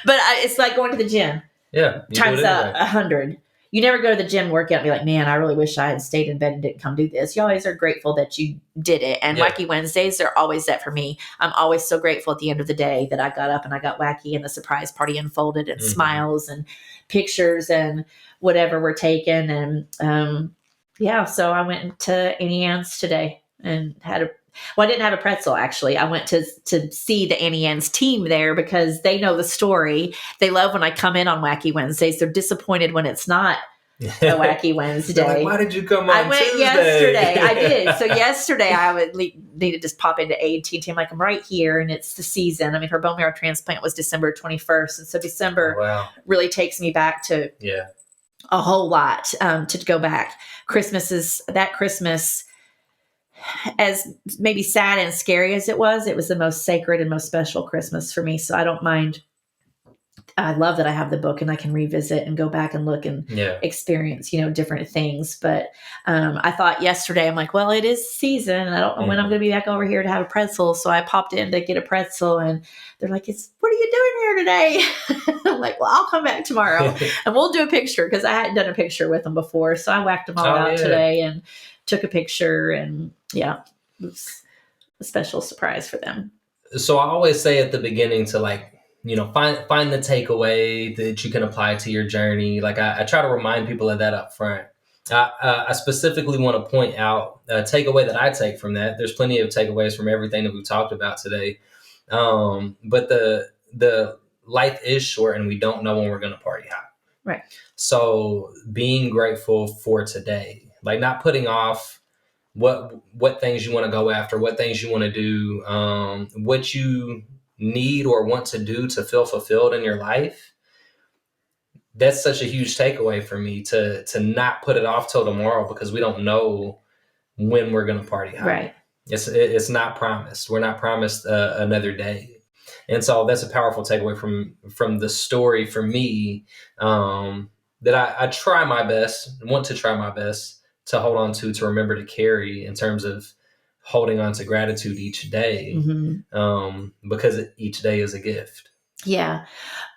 it's like going to the gym. Yeah. Times 100. You never go to the gym workout and be like, man, I really wish I had stayed in bed and didn't come do this. You always are grateful that you did it. And Wacky Wednesdays are always that for me. I'm always so grateful at the end of the day that I got up and I got wacky and the surprise party unfolded and smiles and pictures and whatever were taken. And so I went to Annie Ann's today and I didn't have a pretzel, actually. I went to see the Annie Ann's team there because they know the story. They love when I come in on Wacky Wednesdays. They're disappointed when it's not a Wacky Wednesday. Like, why did you come on I went Tuesday? Yesterday. I did. So yesterday I would need to just pop into A&T. I'm like, I'm right here, and it's the season. I mean, her bone marrow transplant was December 21st. And so December really takes me back to a whole lot to go back. Christmas, as maybe sad and scary as it was the most sacred and most special Christmas for me. So I don't mind. I love that I have the book and I can revisit and go back and look and experience, different things. But I thought yesterday, I'm like, well, it is season. And I don't know when I'm going to be back over here to have a pretzel. So I popped in to get a pretzel and they're like, what are you doing here today? I'm like, well, I'll come back tomorrow and we'll do a picture because I hadn't done a picture with them before. So I whacked them all out today and took a picture, and it was a special surprise for them. So I always say at the beginning to find the takeaway that you can apply to your journey. Like I try to remind people of that up front. I specifically want to point out a takeaway that I take from that. There's plenty of takeaways from everything that we've talked about today. But the life is short and we don't know when we're going to party hard. Right. So being grateful for today. Like not putting off what things you want to go after, what things you want to do, what you need or want to do to feel fulfilled in your life. That's such a huge takeaway for me to not put it off till tomorrow because we don't know when we're going to party hard. Right. It's not promised. We're not promised another day. And so that's a powerful takeaway from the story for me, that I try my best, want to try my best to hold on to remember to carry in terms of holding on to gratitude each day, because each day is a gift. Yeah.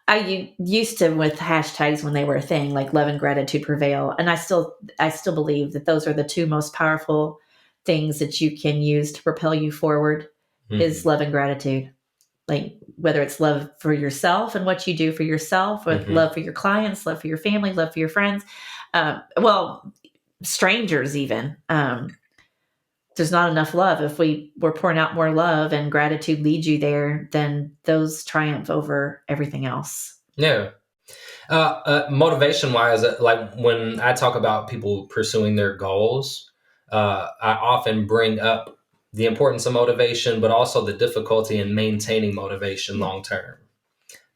I used to with hashtags when they were a thing, like love and gratitude prevail. And I still believe that those are the two most powerful things that you can use to propel you forward is love and gratitude. Like whether it's love for yourself and what you do for yourself, or love for your clients, love for your family, love for your friends. Strangers even. There's not enough love. If we were pouring out more love and gratitude leads you there, then those triumph over everything else. Yeah. Motivation wise, like when I talk about people pursuing their goals, I often bring up the importance of motivation, but also the difficulty in maintaining motivation long term.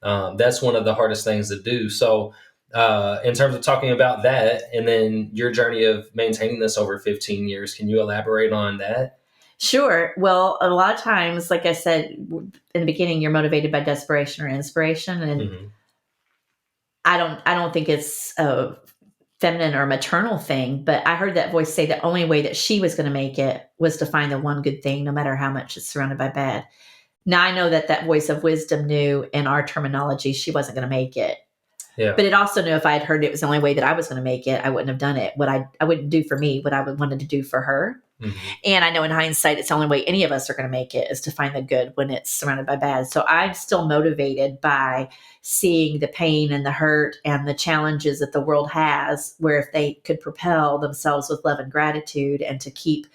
That's one of the hardest things to do. So in terms of talking about that and then your journey of maintaining this over 15 years, can you elaborate on that? Sure. Well, a lot of times, like I said in the beginning, you're motivated by desperation or inspiration. And I don't think it's a feminine or maternal thing, but I heard that voice say the only way that she was going to make it was to find the one good thing, no matter how much it's surrounded by bad. Now I know that voice of wisdom knew in our terminology she wasn't going to make it. Yeah. But it also knew if I had heard it was the only way that I was going to make it, I wouldn't have done it. What I wouldn't do for me, what I would wanted to do for her. Mm-hmm. And I know in hindsight, it's the only way any of us are going to make it is to find the good when it's surrounded by bad. So I'm still motivated by seeing the pain and the hurt and the challenges that the world has, where if they could propel themselves with love and gratitude and to keep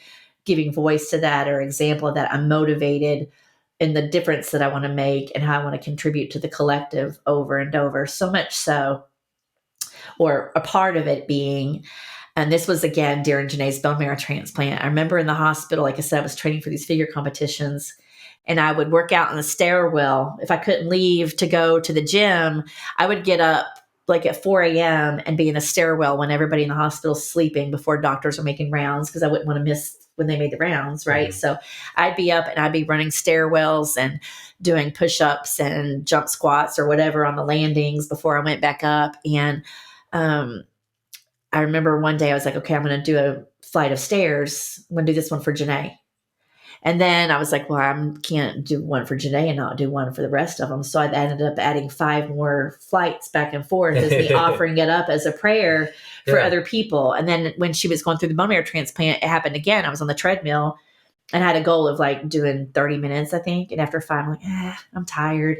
giving voice to that or example of that, I'm motivated in the difference that I want to make and how I want to contribute to the collective over and over. So much so, or a part of it being, and this was again during Janae's bone marrow transplant. I remember in the hospital, like I said, I was training for these figure competitions, and I would work out in the stairwell. If I couldn't leave to go to the gym, I would get up like at 4 a.m. and be in the stairwell when everybody in the hospital's sleeping before doctors are making rounds, because I wouldn't want to miss when they made the rounds, right? Mm-hmm. So I'd be up and I'd be running stairwells and doing push-ups and jump squats or whatever on the landings before I went back up. And I remember one day I was like, okay, I'm going to do a flight of stairs. I'm going to do this one for Janae. And then I was like, well, I can't do one for Janae and not do one for the rest of them. So I ended up adding 5 more flights back and forth as me offering it up as a prayer for other people. And then when she was going through the bone marrow transplant, it happened again. I was on the treadmill and I had a goal of like doing 30 minutes, I think. And after 5, I'm like, I'm tired.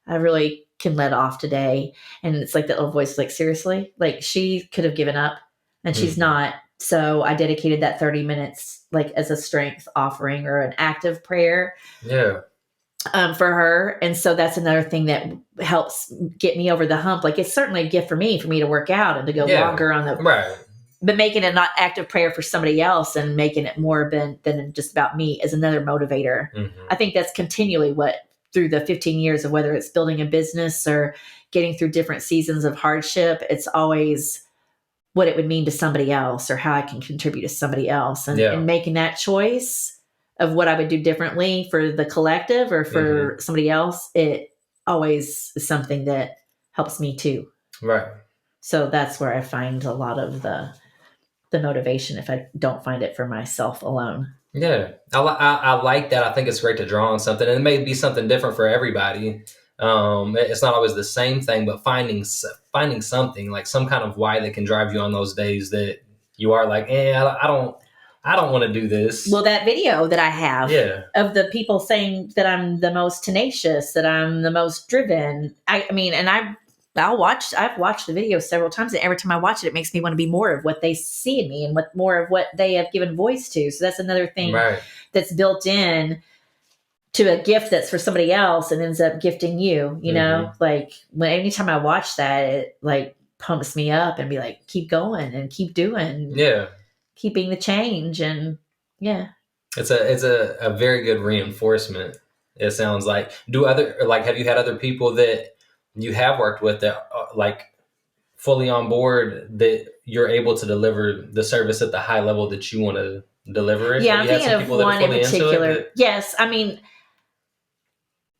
I really can let off today. And it's like that little voice, like, seriously, like she could have given up and she's not. So I dedicated that 30 minutes like as a strength offering or an active prayer for her. And so that's another thing that helps get me over the hump. Like it's certainly a gift for me to work out and to go longer on the, right. But making it not active prayer for somebody else and making it more than just about me is another motivator. Mm-hmm. I think that's continually what, through the 15 years of whether it's building a business or getting through different seasons of hardship, it's always what it would mean to somebody else or how I can contribute to somebody else. And making that choice of what I would do differently for the collective or for somebody else, it always is something that helps me too. Right. So that's where I find a lot of the motivation if I don't find it for myself alone. Yeah, I like that. I think it's great to draw on something, and it may be something different for everybody. It's not always the same thing, but finding something like some kind of why that can drive you on those days that you are like, I don't want to do this. Well, that video that I have of the people saying that I'm the most tenacious, that I'm the most driven. I mean, and I've watched the video several times, and every time I watch it, it makes me want to be more of what they see in me and more of what they have given voice to. So that's another thing that's built in to a gift that's for somebody else and ends up gifting you, you know, like anytime I watch that, it like pumps me up and be like, keep going and keep doing, keeping the change. And it's a very good reinforcement. It sounds like. Have you had other people that you have worked with that like fully on board that you're able to deliver the service at the high level that you want to deliver it? Yeah, I'm thinking of one in particular. Yes. I mean,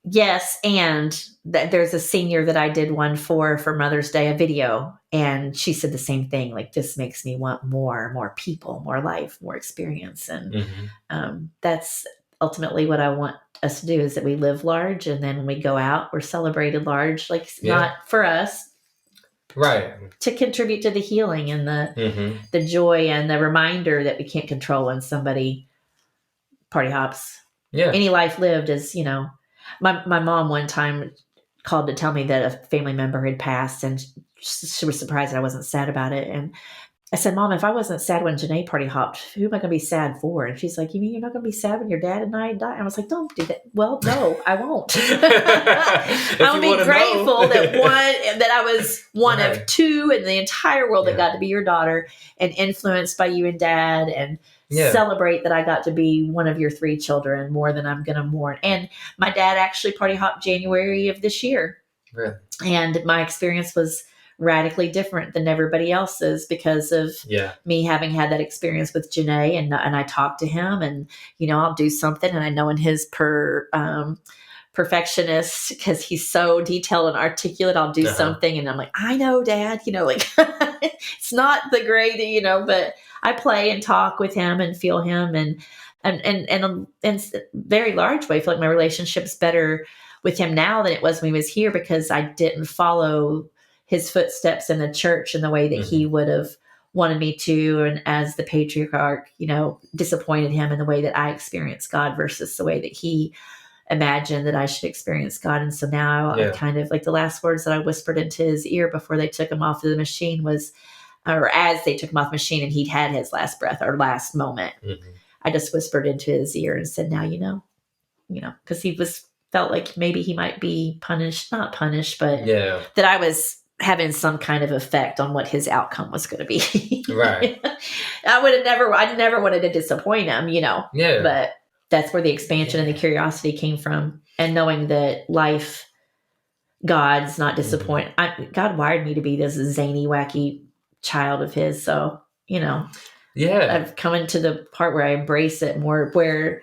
yes. And there's a senior that I did one for Mother's Day, a video. And she said the same thing. Like, this makes me want more people, more life, more experience. And that's ultimately what I want us to do, is that we live large, and then when we go out, we're celebrated large, like not for us, right, to contribute to the healing and the joy and the reminder that we can't control when somebody party hops. Any life lived is, you know, my mom one time called to tell me that a family member had passed, and she was surprised that I wasn't sad about it. And I said, Mom, if I wasn't sad when Janae party hopped, who am I going to be sad for? And she's like, you mean you're not going to be sad when your dad and I die? And I was like, don't do that. Well, no, I won't. I'll be grateful that I was one of 2 in the entire world that got to be your daughter and influenced by you and Dad, and celebrate that I got to be one of your 3 children more than I'm going to mourn. And my dad actually party hopped January of this year. Really? And my experience was radically different than everybody else's because of me having had that experience with Janae, and I talked to him, and, you know, I'll do something, and I know in his perfectionist, because he's so detailed and articulate, I'll do something, and I'm like, I know, Dad, you know, like it's not the great, you know, but I play and talk with him and feel him, and in a very large way, I feel like my relationship's better with him now than it was when he was here, because I didn't follow his footsteps in the church in the way that he would have wanted me to, and as the patriarch, disappointed him in the way that I experienced God versus the way that he imagined that I should experience God. And so now I kind of, like, the last words that I whispered into his ear before they took him off of the machine was, or as they took him off the machine and he'd had his last breath or last moment, I just whispered into his ear and said, now, because he felt like maybe he might be not punished, but that I was having some kind of effect on what his outcome was going to be. Right. I never wanted to disappoint him, but that's where the expansion and the curiosity came from. And knowing that God's not disappointed. God wired me to be this zany, wacky child of his. So, I've come into the part where I embrace it more, where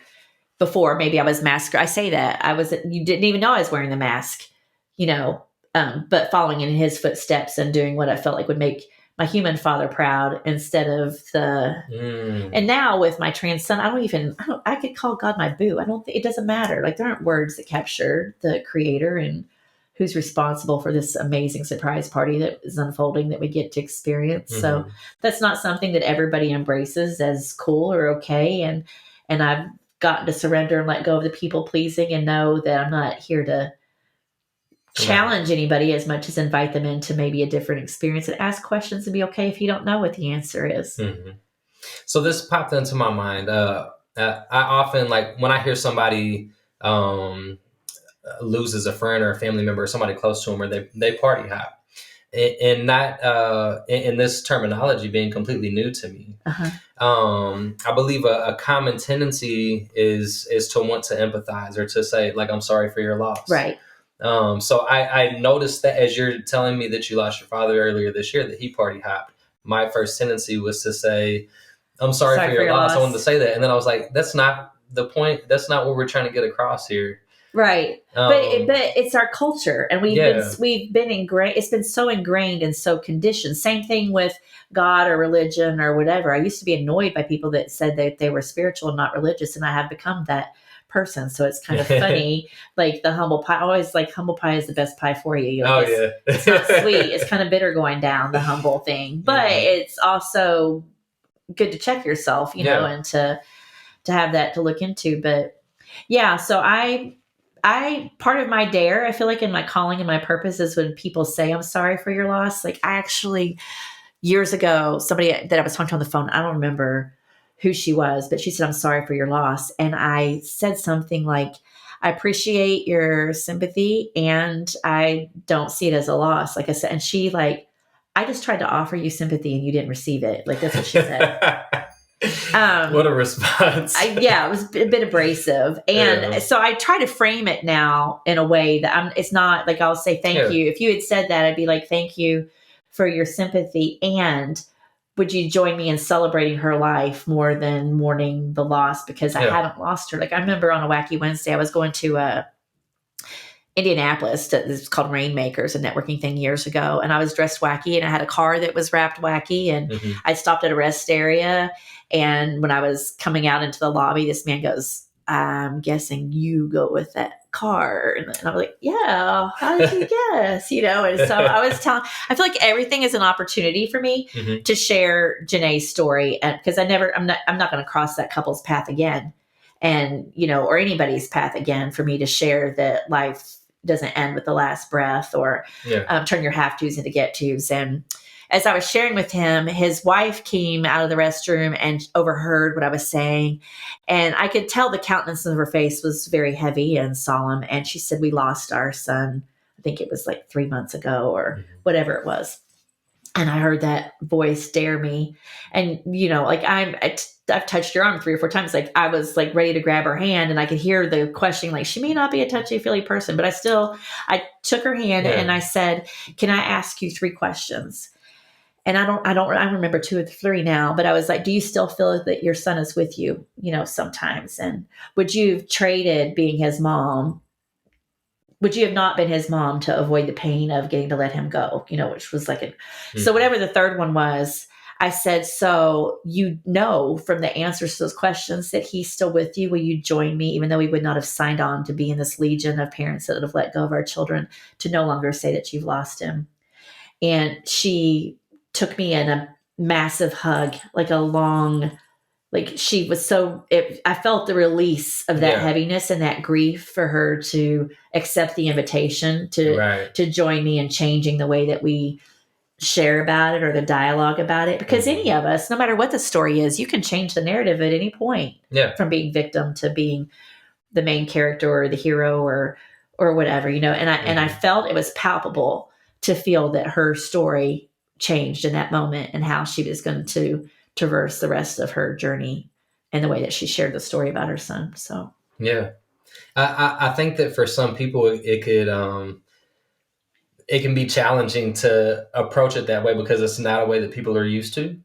before maybe I was masquerade. I say that you didn't even know I was wearing the mask, but following in his footsteps and doing what I felt like would make my human father proud instead of and now with my trans son, I could call God my boo. It doesn't matter. Like, there aren't words that capture the creator and who's responsible for this amazing surprise party that is unfolding that we get to experience. So that's not something that everybody embraces as cool or okay. And I've gotten to surrender and let go of the people pleasing and know that I'm not here to challenge anybody as much as invite them into maybe a different experience and ask questions and be okay if you don't know what the answer is. So this popped into my mind. I often, like, when I hear somebody loses a friend or a family member or somebody close to them, or they party hop, and that in this terminology being completely new to me. I believe a common tendency is to want to empathize or to say, like, I'm sorry for your loss. Right. So I noticed that as you're telling me that you lost your father earlier this year, that he party hopped, my first tendency was to say, I'm sorry for your loss. I wanted to say that. And then I was like, that's not the point. That's not what we're trying to get across here. Right. But it's our culture, and we've been ingrained. It's been so ingrained and so conditioned. Same thing with God or religion or whatever. I used to be annoyed by people that said that they were spiritual and not religious, and I have become that person. So it's kind of funny, like the humble pie. I always like, humble pie is the best pie for you. It's not sweet. It's kind of bitter going down, the humble thing, but it's also good to check yourself, and to have that to look into. But so I part of my dare, I feel like, in my calling and my purpose, is when people say, I'm sorry for your loss. Like, I actually, years ago, somebody that I was talking to on the phone, I don't remember who she was, but she said, I'm sorry for your loss. And I said something like, I appreciate your sympathy and I don't see it as a loss. Like I said, and she I just tried to offer you sympathy and you didn't receive it. Like, that's what she said. What a response. It was a bit abrasive. And so I try to frame it now in a way that it's not like, I'll say thank you. If you had said that, I'd be like, thank you for your sympathy. And would you join me in celebrating her life more than mourning the loss? Because I haven't lost her. Like, I remember on a Wacky Wednesday, I was going to Indianapolis. It's called Rainmakers, a networking thing years ago. And I was dressed wacky and I had a car that was wrapped wacky. And I stopped at a rest area. And when I was coming out into the lobby, this man goes, I'm guessing you go with that car. And I was like, yeah, how did you guess? And so I feel like everything is an opportunity for me to share Janae's story. And because I'm not going to cross that couple's path again. And, or anybody's path again, for me to share that life doesn't end with the last breath, or turn your have tos into get tos. And as I was sharing with him, his wife came out of the restroom and overheard what I was saying. And I could tell the countenance of her face was very heavy and solemn. And she said, we lost our son. I think it was like 3 months ago or whatever it was. And I heard that voice dare me. And, I've touched your arm 3 or 4 times. Like, I was like ready to grab her hand, and I could hear the questioning, like, she may not be a touchy-feely person, but I took her hand and I said, can I ask you 3 questions? And I remember 2 or 3 now, but I was like, do you still feel that your son is with you, sometimes? And would you have traded being his mom? Would you have not been his mom to avoid the pain of getting to let him go, which was like so whatever the third one was, I said, so you know from the answers to those questions that he's still with you. Will you join me, even though we would not have signed on to be in this legion of parents that have let go of our children, to no longer say that you've lost him? And she took me in a massive hug, like a long, like she was I felt the release of that heaviness and that grief for her to accept the invitation to join me in changing the way that we share about it or the dialogue about it. Because any of us, no matter what the story is, you can change the narrative at any point from being victim to being the main character or the hero or whatever, and I felt it was palpable to feel that her story changed in that moment and how she was going to traverse the rest of her journey and the way that she shared the story about her son. So, I think that for some people it can be challenging to approach it that way because it's not a way that people are used to.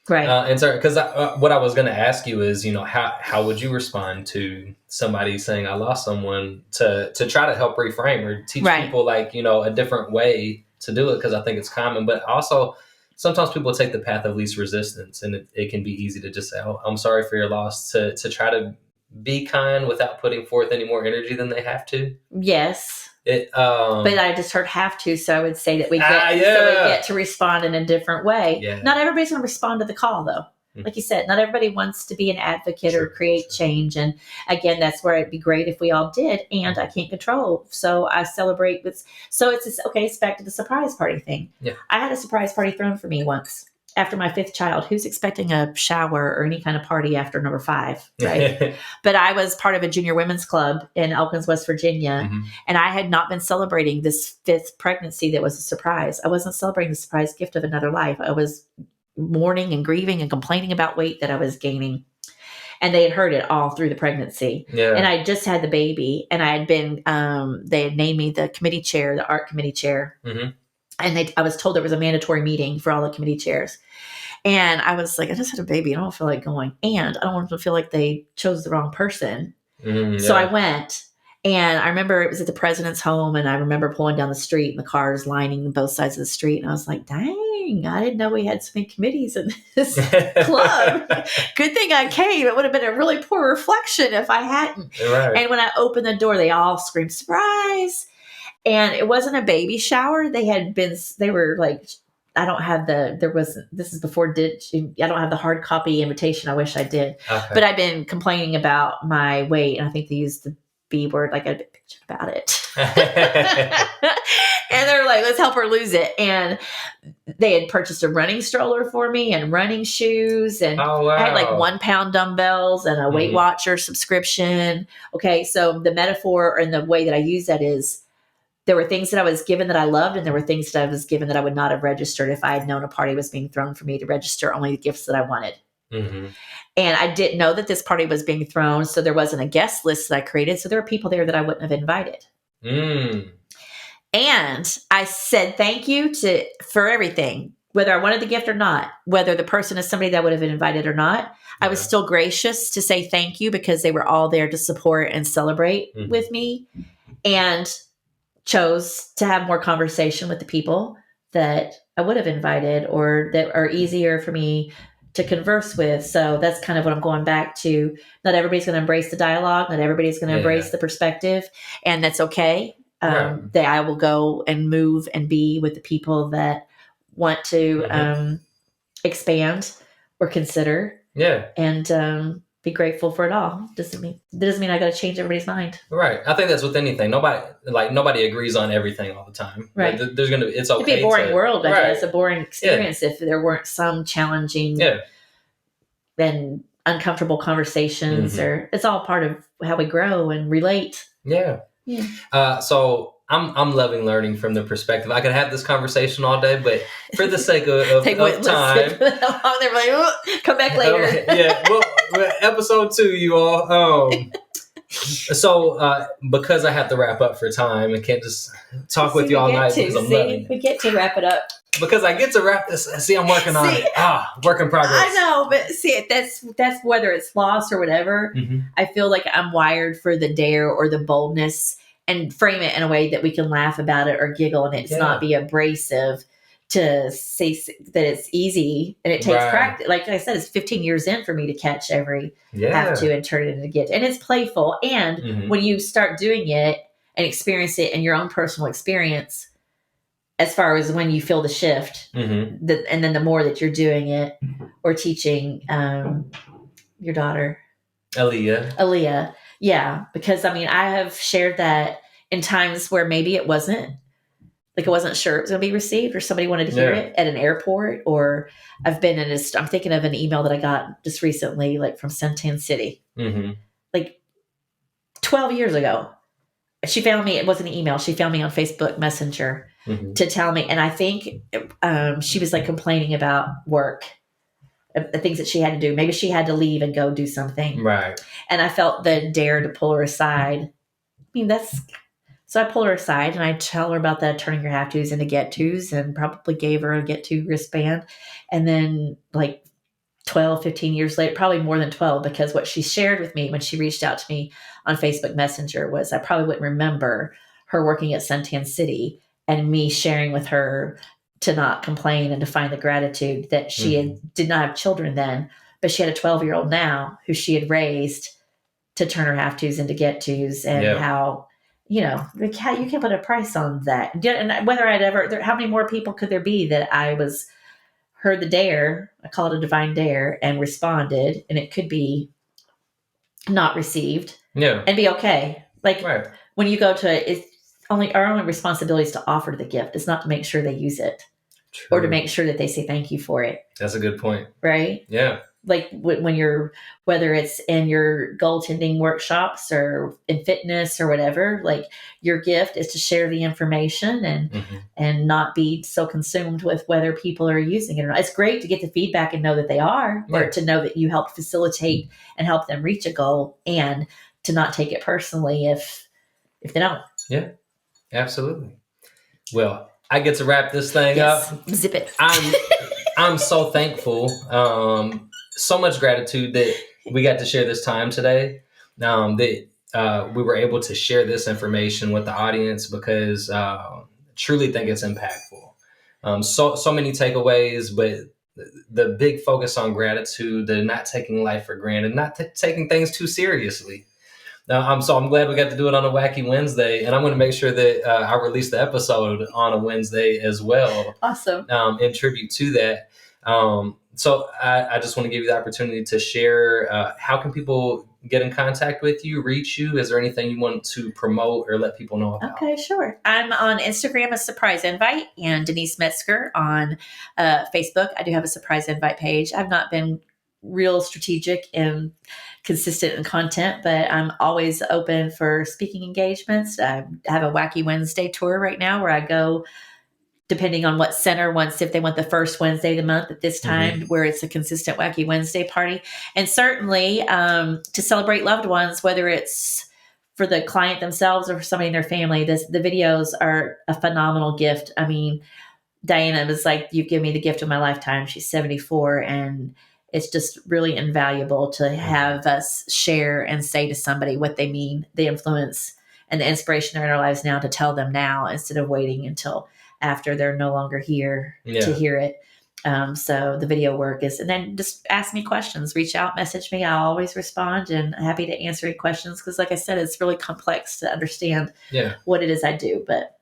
Right. And so, because what I was going to ask you is, how would you respond to somebody saying, I lost someone, to try to help reframe or teach people a different way to do it? Because I think it's common, but also sometimes people take the path of least resistance, and it can be easy to just say, oh, I'm sorry for your loss, to try to be kind without putting forth any more energy than they have to. Yes. But I just heard have to, so I would say that we get to respond in a different way. Yeah. Not everybody's going to respond to the call, though. Like you said, not everybody wants to be an advocate or create change. And again, that's where it'd be great if we all did. And I can't control. So I celebrate this. So it's back to the surprise party thing. Yeah. I had a surprise party thrown for me once after my 5th child. Who's expecting a shower or any kind of party after number 5, right? But I was part of a junior women's club in Elkins, West Virginia. And I had not been celebrating this 5th pregnancy that was a surprise. I wasn't celebrating the surprise gift of another life. I was mourning and grieving and complaining about weight that I was gaining. And they had heard it all through the pregnancy. Yeah. And I just had the baby, and I had been, they had named me the committee chair, the art committee chair. And I was told there was a mandatory meeting for all the committee chairs. And I was like, I just had a baby. I don't feel like going. And I don't want them to feel like they chose the wrong person. So I went. And I remember it was at the president's home. And I remember pulling down the street and the cars lining both sides of the street. And I was like, dang, I didn't know we had so many committees in this club. Good thing I came. It would have been a really poor reflection if I hadn't. Right. And when I opened the door, they all screamed, surprise. And it wasn't a baby shower. They were like, I don't have this is before I don't have the hard copy invitation. I wish I did. Okay. But I've been complaining about my weight. And I think they used the B word, like I did a picture about it. And they're like, let's help her lose it. And they had purchased a running stroller for me and running shoes. And I had like 1 pound dumbbells and a Weight Watcher subscription. Okay. So the metaphor and the way that I use that is, there were things that I was given that I loved, and there were things that I was given that I would not have registered if I had known a party was being thrown for me to register only the gifts that I wanted. And I didn't know that this party was being thrown, so there wasn't a guest list that I created. So there were people there that I wouldn't have invited. And I said thank you for everything, whether I wanted the gift or not, whether the person is somebody that I would have invited or not. I was still gracious to say thank you because they were all there to support and celebrate with me. And chose to have more conversation with the people that I would have invited or that are easier for me to converse with. So that's kind of what I'm going back to. Not everybody's going to embrace the dialogue. Not everybody's going to embrace the perspective. And that's okay. That I will go and move and be with the people that want to expand or consider. Yeah. And be grateful for it all. Doesn't mean I got to change everybody's mind. Right. I think that's with anything. Nobody agrees on everything all the time. Right. It's okay. It'd be a boring world, I guess, a boring experience if there weren't some challenging and uncomfortable conversations. Or it's all part of how we grow and relate. Yeah. So I'm loving learning from the perspective. I could have this conversation all day, but for the sake of time, they're like, come back later. Well, episode 2, you all. So because I have to wrap up for time, I can't just talk with you all night because I'm loving it. We get to wrap it up. Because I get to wrap this. See, I'm working on it. Work in progress. I know, but see, that's whether it's loss or whatever. I feel like I'm wired for the dare or the boldness, and frame it in a way that we can laugh about it or giggle, and it's not be abrasive to say that it's easy and it takes practice. Like I said, it's 15 years in for me to catch every have to and turn it into get. And it's playful. And when you start doing it and experience it in your own personal experience, as far as when you feel the shift, and then the more that you're doing it or teaching your daughter, Aaliyah. Yeah. Because I mean, I have shared that in times where maybe it wasn't sure it was going to be received, or somebody wanted to hear it at an airport, or I've been I'm thinking of an email that I got just recently, like from Santan City, like 12 years ago. She found me. It wasn't an email. She found me on Facebook Messenger to tell me. And I think she was like complaining about work, the things that she had to do. Maybe she had to leave and go do something. Right. And I felt the dare to pull her aside. I mean, so I pull her aside and I tell her about that turning your have tos into get tos, and probably gave her a get to wristband. And then like 12, 15 years later, probably more than 12, because what she shared with me when she reached out to me on Facebook Messenger was I probably wouldn't remember her working at Suntan City and me sharing with her to not complain and to find the gratitude that she did not have children then, but she had a 12-year-old now who she had raised to turn her have tos into get tos, and how, like how you can put a price on that. And whether I'd ever, how many more people could there be that I heard the dare, I call it a divine dare, and responded, and it could be not received and be okay. Like when you go to, our only responsibility is to offer the gift. It's not to make sure they use it. True. Or to make sure that they say thank you for it. That's a good point. Right? Yeah. Like when whether it's in your goaltending workshops or in fitness or whatever, like your gift is to share the information and not be so consumed with whether people are using it or not. It's great to get the feedback and know that they are, or to know that you help facilitate and help them reach a goal, and to not take it personally if they don't. Yeah, absolutely. Well, I get to wrap this thing up. Zip it. I'm so thankful. So much gratitude that we got to share this time today. That we were able to share this information with the audience, because I truly think it's impactful. So many takeaways, but the big focus on gratitude, the not taking life for granted, not taking things too seriously. So I'm glad we got to do it on a Wacky Wednesday, and I'm going to make sure that I release the episode on a Wednesday as well. Awesome. In tribute to that. So I just want to give you the opportunity to share, how can people get in contact with you, reach you? Is there anything you want to promote or let people know about? Okay, sure. I'm on Instagram as Surprise Invite, and Denise Metzger on Facebook. I do have a Surprise Invite page. I've not been real strategic and consistent in content, but I'm always open for speaking engagements. I have a Wacky Wednesday tour right now where I go, depending on what center wants, if they want the first Wednesday of the month at this time, where it's a consistent Wacky Wednesday party. And certainly to celebrate loved ones, whether it's for the client themselves or for somebody in their family, the videos are a phenomenal gift. I mean, Diana was like, you give me the gift of my lifetime. She's 74, and it's just really invaluable to have us share and say to somebody what they mean, the influence and the inspiration in our lives now, to tell them now instead of waiting until after they're no longer here to hear it. So the video work is, and then just ask me questions, reach out, message me. I'll always respond, and I'm happy to answer any questions. Because like I said, it's really complex to understand what it is I do, but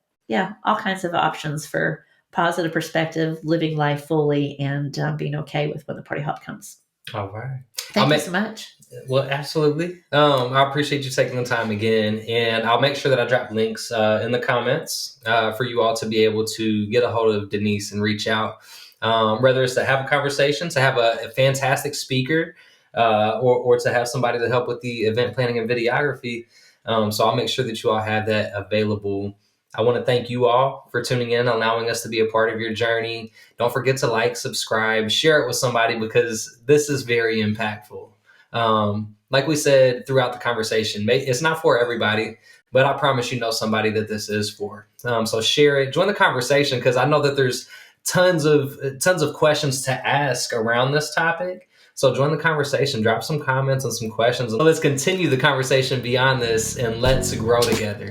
all kinds of options for positive perspective, living life fully, and being okay with when the party hop comes. All right. Thank you so much. Well, absolutely. I appreciate you taking the time again, and I'll make sure that I drop links in the comments for you all to be able to get a hold of Denise and reach out, whether it's to have a conversation, to have a fantastic speaker, or to have somebody to help with the event planning and videography. So I'll make sure that you all have that available. I want to thank you all for tuning in, allowing us to be a part of your journey. Don't forget to like, subscribe, share it with somebody, because this is very impactful. Like we said throughout the conversation, it's not for everybody, but I promise you know somebody that this is for. So share it, join the conversation, because I know that there's tons of questions to ask around this topic. So join the conversation, drop some comments and some questions. Let's continue the conversation beyond this, and let's grow together.